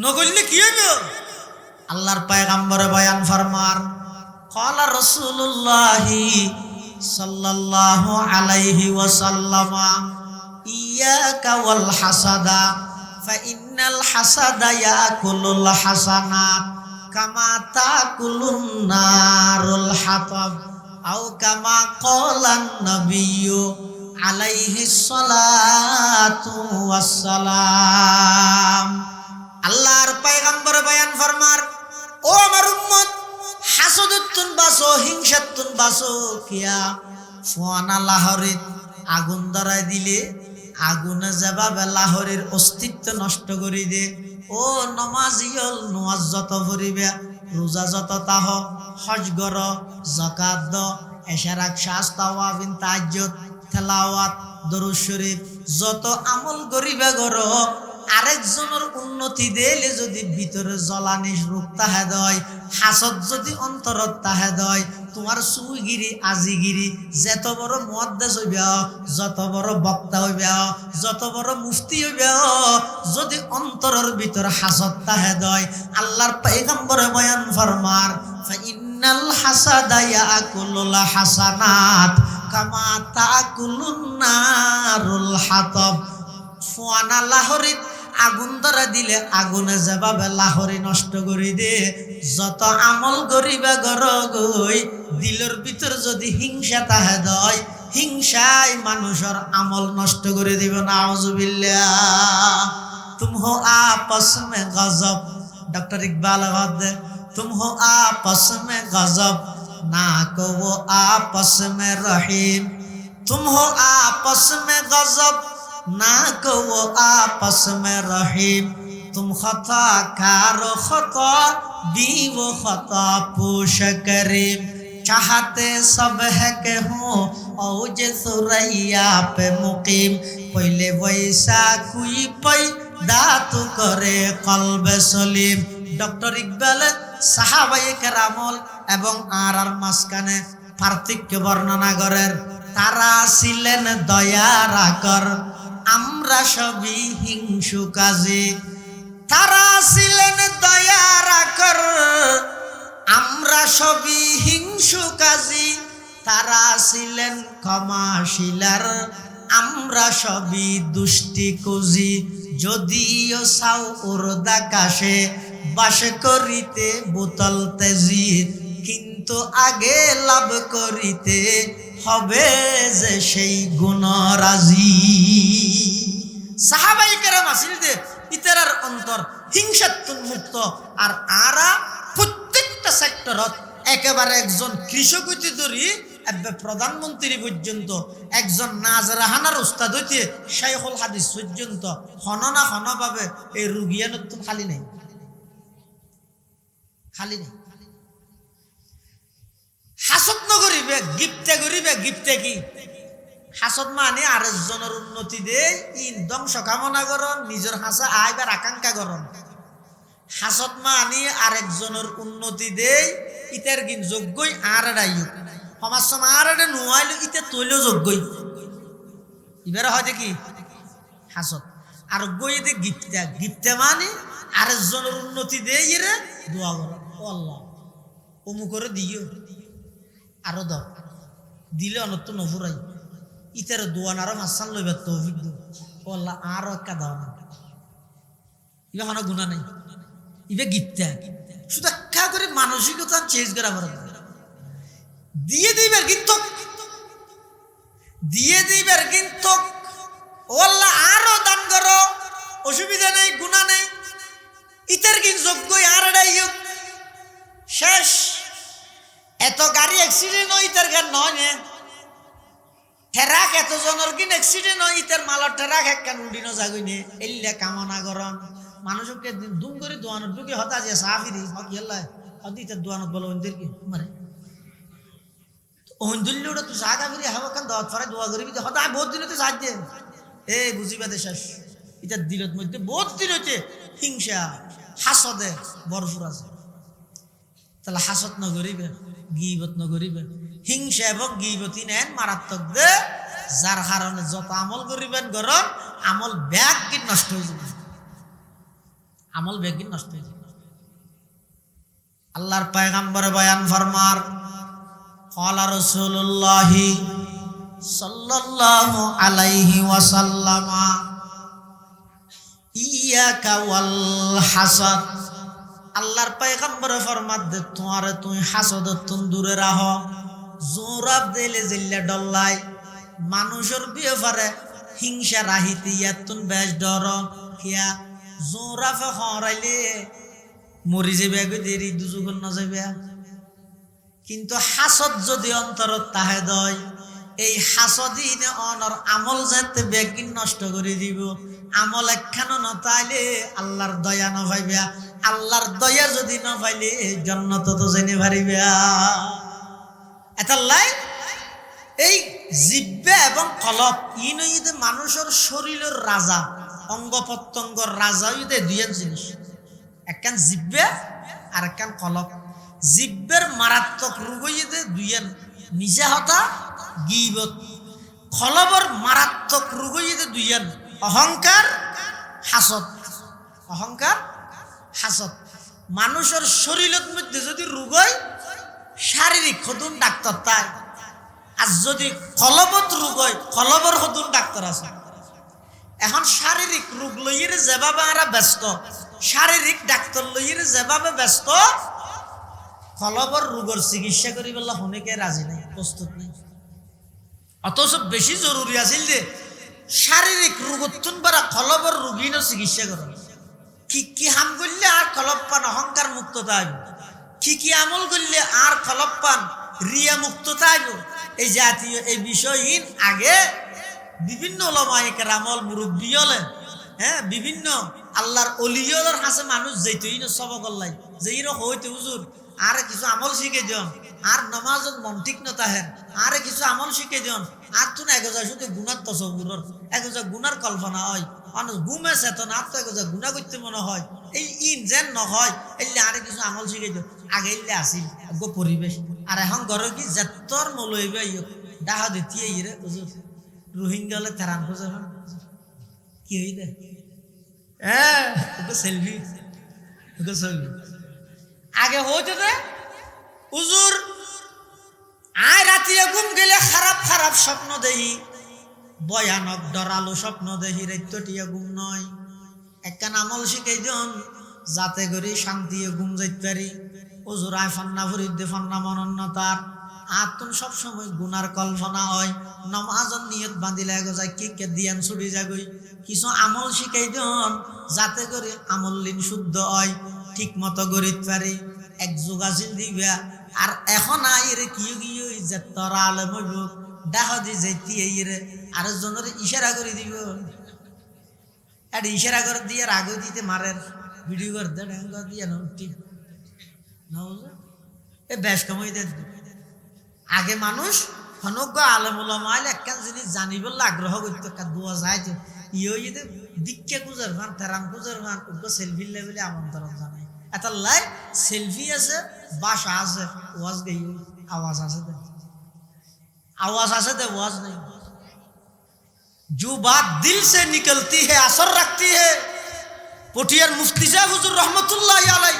নগরলে কি হইব। আল্লাহর পয়গম্বর বয়ান ফরমান ক্বালা রাসূলুল্লাহি সাল্লাল্লাহু আলাইহি ওয়াসাল্লাম ইয়াকা ওয়াল হাসাদা ফা ইন্নাল হাসাদা ইয়াকুলুল হাসানাত কামা তাকুলুন নারুল হাতাব আও কামা ক্বালান নাবিয়্যু আলাইহিস সালাতু ওয়াসসালাম। আল্লাহর পয়গম্বর বয়ান ফরমার ও আমার উম্মত হাসদুতুন বাসো হিংসাতুন বাসো কিয়া ফুয়ানা লাহরে আগুন ধরায় দিলে আগুনে যাবাবে লাহরের অস্তিত্ব নষ্ট করে দে। ও নমাজিয়ল নমাজ যত ভরিবে রোজা যত তাহ হজ গর যাকাত দ এশারাক শাস্তাওয়াবিন তাহাজ্জুদ তেলাওয়াত দরুদ শরীফ যত আমল করিবে গর আরেকজনের উন্নতি দিলে যদি ভিতরে জ্বলানি রূপ তাহে দয়, হাসদ যদি অন্তরত তাহে দয়, তোমার সুইগিরি আজিগিরি যত বড় মুহাদ্দিস হইবে যত বড় বক্তা হইবে যত বড় মুফতি হইবে যদি অন্তরের ভিতর হাসদ তাহে দয় আল্লাহর পয়গম্বর বয়ান ফরমার ফা ইন্নাল হাসাদা ইয়াকুলুল হাসানাত কামা তাকুলুন নারুল হাতাব। ফুয়ানা লাহরি আগুন ধরা দিলে আগুনে যেভাবে লাহরি নষ্ট করে দে, যত আমল করিবা গর গই দিলের ভিতর যদি হিংসা তাহে দয় হিংসায় মানুষের আমল নষ্ট করে দিবে। নাউজুবিল্লাহ। তুম হো আপস মে গজব, ডক্টর ইকবাল আহমদ তুম হো আপস মে গজব না কো वो आपस में रहीम, तुम हो आपस में गजब ना को वो आपस में रहीम, तुम खता कारो खता भी वो खता पूछ करीम, चाहते सब है के हो औज सुरैया पे मुकीम, पहले वैसा कोई पैदा तो करे कल्ब सलीम। डॉक्टर इकबाल সাহাবায়ে কেরামল এবং আর মাঝখানে পার্থক্য বর্ণনা করেন। তারা ছিলেন দয়ার আকর, আমরা সবই হিংসু কাজী। তারা ছিলেন দয়ার আকর, আমরা সবই হিংসু কাজী। তারা ছিলেন ক্ষমাশীলার, আমরা সবই দুষ্টি কুজি। যদিও সাউ উর্দা কাশে বাস করিতে বোতল তেজি, কিন্তু আগে লাভ করিতে হবে যে সেই গুণরাজি। সাহাবায়ে কেরাম আসিল দে ইতারার অন্তর হিংসাতুন মুক্ত, আর আরা প্রত্যেকটা সেক্টরত একেবারে একজন কৃষক হইতে ধরি প্রধানমন্ত্রী পর্যন্ত, একজন নাজরাহানার উস্তাদ হইতে শাইখুল হাদিস পর্যন্ত হননা হনভাবে এই রুগিয়ানত খালি নেই, খালি নেই। হাসত নগরিবে, গিফতে করিবে। গিফতে কি? হাসত মানে আরেকজনের উন্নতি দেয়, ইন ধ্বংস কামনা করন, নিজের হাসা আইবার আকাঙ্ক্ষা করন। হাসত মানে আরেকজনের উন্নতি দেয়, ইতার গিন যোগ্যই আর এড়াইও সমাজ সময় আর এটা নোয়াইল ইতে তৈলেও যোগ্যই। এবারে হয় কি হাসত। আর গইতে গিফতে, গিফতে মানে আরেকজনের উন্নতি দেয় রে দোয়া করো, ও আল্লাহ অমুকরে দিও, আরো দাও, দিলে অনত নফুরাই ইতার দোয়ান আরো মাসান লইবার তৌফিক দিও, ও আল্লাহ আরো একটা দাও না। ইবা কোনো গুণা নেই, ইবে গিফতে শুধু একটা করে মানসিকতা চেঞ্জ করা পারে। দিয়ে দিবার কিন্তু, দিয়ে দিবার কিন্তু, ও আল্লাহ আরো দান করো, অসুবিধা নেই, গুণা নেই, ইতার কিন যোগ্য আর এটাই শেষ। এত গাড়ি অ্যাক্সিডেন্ট হয় ইতার গান নয় নে, ঠেরাক এত জনের কিন অ্যাক্সিডেন্ট হয় ইতার মালার ঠেরাক একখান উল্টি না যাগই নে। এল্লা কামনা করন মানুষকে দুম করে দোয়ানত ঢুকে হতা যে সাহাফিরি হক ইয়াল্লাহ হদি ইতার দোয়ানত বলো ওদের কি মানে ওহন্দুল্লি ওটা তুই সাহা ফিরি হাওয়া কান দাওয়াত ফরাই দোয়া করবি হতা বহুত দিন হতে সাহায্য এ বুঝিবা দে শেষ। ইতার দিলত মধ্যে বহুত দিন হচ্ছে হিংসা হাসদে ভরপুর আছে। তাহলে হাসত নগরিবে, গিবত নগরিবে। হিংসা এবং গিবতী নেন মারাত্মক দে, যার কারণে যত আমল করিবেন গরম আমল ব্যাগ কি নষ্ট হয়ে যাবে, আমল ব্যাগ কি নষ্ট হয়ে যাবে। আল্লাহর পয়গম্বর বয়ান ফরমার ক্বালা রাসূলুল্লাহি সাল্লাল্লাহু আলাইহি ওয়াসাল্লাম ইয়াকা ওয়াল হাসাদ। আল্লাহর পয়গম্বর ফরমাত দে তোমারে তুই হাসদতন দূরে রাহ। জোরাব দিলে জিল্লা ডল্লাই মানুষের ব্যাপারে হিংসা রাহিতে ইয়াতুন বেশ ডর কিয়া জোরাফে হরাইলে মরি যাবে গো দেরি দুজুগন না যাবে। কিন্তু হাসদ যদি অন্তরত তাহে দয়, এই হাসদিনে অনর আমল যাতে বেগিন নষ্ট করে দিব। আমল একখানো নতাইলে আল্লাহর দয়া না পাইবা, আল্লাহর দয়া যদি না পাইলে জান্নাত তো জেনে পারিবা। এতাল্লাই এই জিহ্বা এবং কলব ইনইদে মানুষের শরীরের রাজা, অঙ্গ প্রত্যঙ্গর রাজা ইদে দুইজন জিনিস, একখান জিহ্বা আর একখান কলব। জিহ্বের মারাত্মক রোগ ইদে দুইজন নিজে হতা গীবত, কলবর মারাত্মক রোগ ইদে দুইজন অহংকার হাসদ। অহংকার হাসদ মানুষের শরীরের মধ্যে যদি রোগ হয় শারীরিক হদুন ডাক্তার তাই, আর যদি কলবত রোগ হয় কলবর হদুন ডাক্তার আছে। এখন শারীরিক রোগ লইয়ে যেভাবে আমরা ব্যস্ত, শারীরিক ডাক্তার লইয়ে যেভাবে ব্যস্ত, কলবর রোগের চিকিৎসা করি বললে অনেকে রাজি নাই, প্রস্তুত নেই। অথচ বেশি জরুরি আছিল যে শারীরিক রোগতুন বারা কলবর রোগীনও চিকিৎসা করো। কি কি হাম করলে আর কলব পান অহংকার মুক্ততা আইব, কি কি আমল করলে আর কলব পান রিয়া মুক্ততা আইব। এই জাতীয় এই বিষয়হীন আগে বিভিন্ন ওলামায়ে কেরামল মুরব্বী হলেন, হ্যাঁ বিভিন্ন আল্লাহর অলিয়লের হাসে মানুষ যেতই না সবক আল্লাহ যে এরকম হইতে হুজুর আরে কিছু আমল শিখে দিন, আর নমাজত মন ঠিক নতাহেন আরে কিছু আমল শিখে দিন। আর তো না এগোজা শুধু গুণার তসবুরর এগোজা গুনার কল্পনা হয়, মানুষ ঘুমে চেতন আর তো এগোজা গুণা করতে মনে হয়। এই ইন যেন নহয় এলে আরে কিছু আমল শিখে দিন। আগে এলে আসিল গো পরিবেশ, আর এখন ঘর কি যেতর মলইবে ডাহা দিতিয়ে ইরে হুজুর রোহিঙ্গা হলে তেরান খোঁজে কি হই দে হ্যাঁ সেলফি সেলফি আগে হইতে দে হুজুর। আয় রাতে ঘুম গেলে খারাপ খারাপ স্বপ্ন দেখি, ভয়ানক ডরালো স্বপ্ন দেখি, রাত্যটিয়া ঘুম নয়। একখান আমল শিখাই দিন যাতে করে শান্তি ঘুম যাইতে পারি। হুজুর আয় ফান্না ফরিদে ফান্না মনন্নতার আর তুমি সবসময় গুনার কল্পনা হয়। নমাজর নিয়ত বাঁধিলে যায় কি কে দিয়ান ছুটি যাগই। কিছু আমল শিখাই দিন যাতে করে আমল লিন শুদ্ধ হয়, ঠিক মতো গড়িতে পারি। এক যোগাসিল দিবা আর এখন আইরে কিও কিও ইজ্জত তোরা আলম হইব ডাহ দি যেতি আইরে আর জনের ইশারা করে দিব আর ইশারা করে দিয়ে আগে দিতে মারের ভিডিও করে দে ড্যাং করে দিয়ে নটি না এ বেশ কমই দে আগে মানুষ হনজ্ঞ আলেম ওলামা আইলে একখান জিনিস জানিবল আগ্রহ করতো একটা দোয়া যায় যে ইয়ে ইয়ে দিক্ষা কুজার ভান তেরাম কুজার ভান উগ্র সেলফি লেভেলে আমন্ত্রণ জানাই এটা লাই সেলফি আছে বাসা আছে ওয়াজ গই আওয়াজ আছে দে आवाज आसे दे आवाज नहीं जो बात दिल से निकलती है असर रखती है पटियार मुफ्ती साहब हुजूर रहमतुल्लाह अलैहि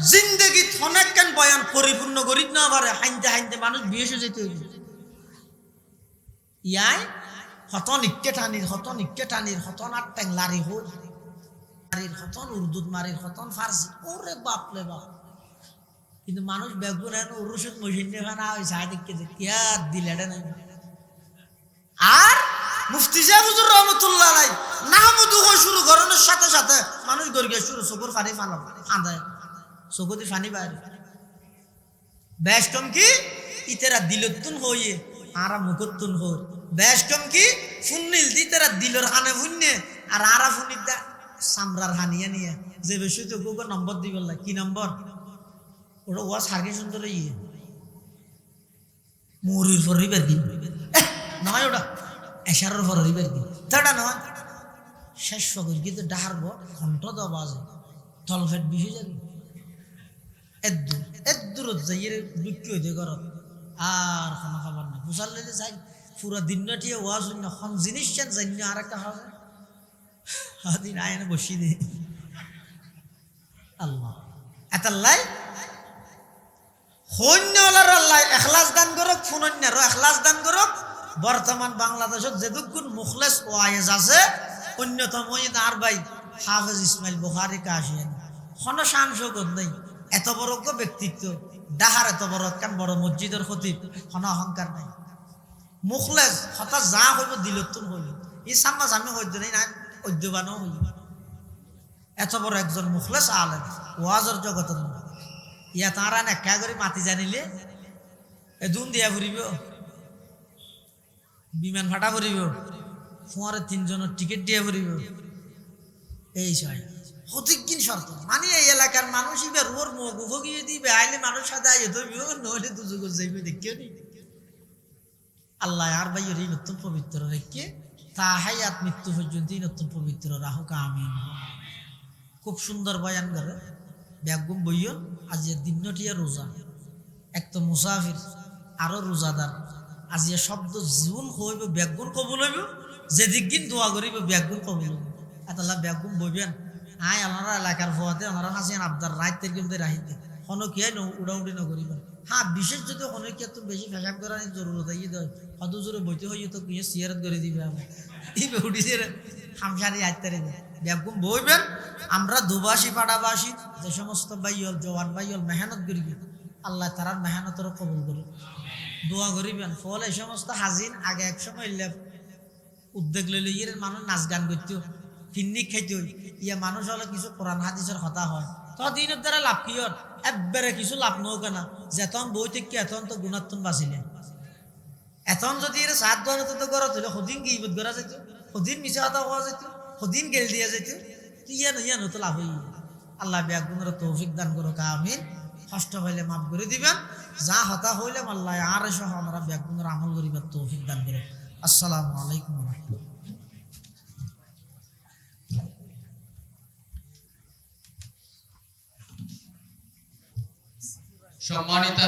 जिंदगी अनेक केन बयान परिपूर्ण करित ना पारे हाइंते हाइंते मानुष बेश हो जेते ইয়াই হতন ইক্কে টানির হতন আর টেংলারি হই মারির হতন উর্দুত মারির হতন ফারসি ওরে বাপ রে বাপ কিন্তু মানুষ বেগুন এনে উরুষত মশিন খানা ওই সাদিককে যে কিয়া দিলেটা নাই আর মুফতি সাহেব হুজুর রহমাতুল্লাহ আলাইহি নাহমুদু শুরু করানোর সাথে সাথে মানুষ গর্গে শুরু চোখের পানি ফালাম আদায় চোখে পানি বাইরে বেশ কম কি ইতেরা দিলতুন হইয়ে আরা মুখতুন হই বেশ কম কি ফুন্নিল দি তেরা দিলর হানে ফুন্নে আর আরা ফুনির দা সামরার হানিয়া নিয়ে যে বেশি তো গোগো নম্বর দিবল কি নম্বর ওটা ওয়া সার্গে সুন্দর ইয়ে মুরির ফর রিবার কি নয় ওটা এশারের ফর রিবার কি তাটা নয় শেষ ফগর কি তো ডাহার ব ঘন্ট দ বাজে তলফেট বিহি যাবে এদ্দুর যাইয়ে বিক্রি হইতে কর আর খানা খাবার না বুঝার লেগে যাই পুরা দিনটি ওয়াজ না খন জিনিস চেন জানি আর একটা হবে হাদিন আয়না বসি দে আল্লাহ এতাল্লাই হন্যলার আল্লাহ এখলাস দান করক ফুনন্যারও এখলাস দান করক বর্তমান বাংলাদেশত যেদুকুন মুখলেস ওয়াইজ আছে অন্যতম আর ভাই হাফেজ ইসমাইল বুখারী কাশিয়ান খন শান শৌকত নেই এত বড় ব্যক্তিত্ব ডাহার এত বড় কান বড় মসজিদের খতিব খন অহংকার নাই মুখলেস হঠাৎ যা হইব দিলতুন হইল এই সাম্মা জামি হইত নাই না অদ্যবানও হইল এত বড় একজন মুখলেস আলেম ওয়াজর জগতের ইয়া তাঁরা নেকা করে মাতি জানিলে দুন দিয়া ফুরিব বিমান ফাটা ফুরিব ফুয়ারে 3 জনের টিকিট দিয়া ফুরিব এই ছয় হতিকিন শর্ত মানে এই এলাকার মানুষ এবার ওর মুখ ভগিয়ে দিবে আইলে মানুষ সাথে আইয়ে ধরবি নইলে দুযোগ যাইবে দেখিও নি আল্লাহ আর ভাই এই নতুন পবিত্র রেখে তা হায়াত মৃত্যু পর্যন্ত নতুন পবিত্র রাহুক আমিন খুব সুন্দর বয়ান করে বেগুম বইও আজিয়া দিনটিয়া রোজা এক তো মুসাফির আরো রোজাদার আজিয়া শব্দ জীবন হইব বেগুন কবুল হইব যেদিন দোয়া করিব বেগুন কবুল হইব এতলা বেগুম বইবেন আয় আমার এলাকার ভোয়াতে আমার হাসিয়ান আবদার রাত কিন্তু রাহিতে কোনো কি উড়াউড়ি নকরিবেন হ্যাঁ বিশেষ যদি কোনো কি একটু বেশি ফেসাব করার জরুরত আইয়ে দেয় কত জোরে বইতে হইয়ে তো কিয়ে সিয়ারত করে দিবে আমার এই উঠিছে হামসারি আইতে রে বেগুম বইবেন আমরা দুবাসী পাড়াবাসী যে সমস্ত বাইল জওয়ান বাইল মেহনত করিবে আল্লাহ তারার মেহনতের কবুল করে দোয়া করিবেন ফলে এই সমস্ত হাজিন আগে এক সময় উদ্যোগ লইলে ইয়ের মানুষ নাচ গান করতো পিকনিক খাইতে ইয়া মানুষ হলে কিছু কোরআন হাদিসের কথা হয় তো দিনের দ্বারা লাভ কি হর একবারে কিছু লাভ নৌক না যেতন বই থেকে এতন তো গুণাত্তন বাঁচিলে এতন যদি এর সাত দোয়ানো তো গড়ত হইলে সদিন কি ইবত গড়া যেত সদিন মিছা কথা হওয়া যেত সদিন গেল দিয়া যেত ইয়ানো তো লাভ হই আল্লাহ বেগুনের তৌফিক দান করো আমিন কষ্ট হইলে মাফ করে দিবেন যা হতা হইলে আল্লাহ আর সহ আমরা বেগুনের আমল করিবার তৌফিক দান করো আসসালামু আলাইকুম ওয়া রাহমাতুল্লাহ সম্মানিত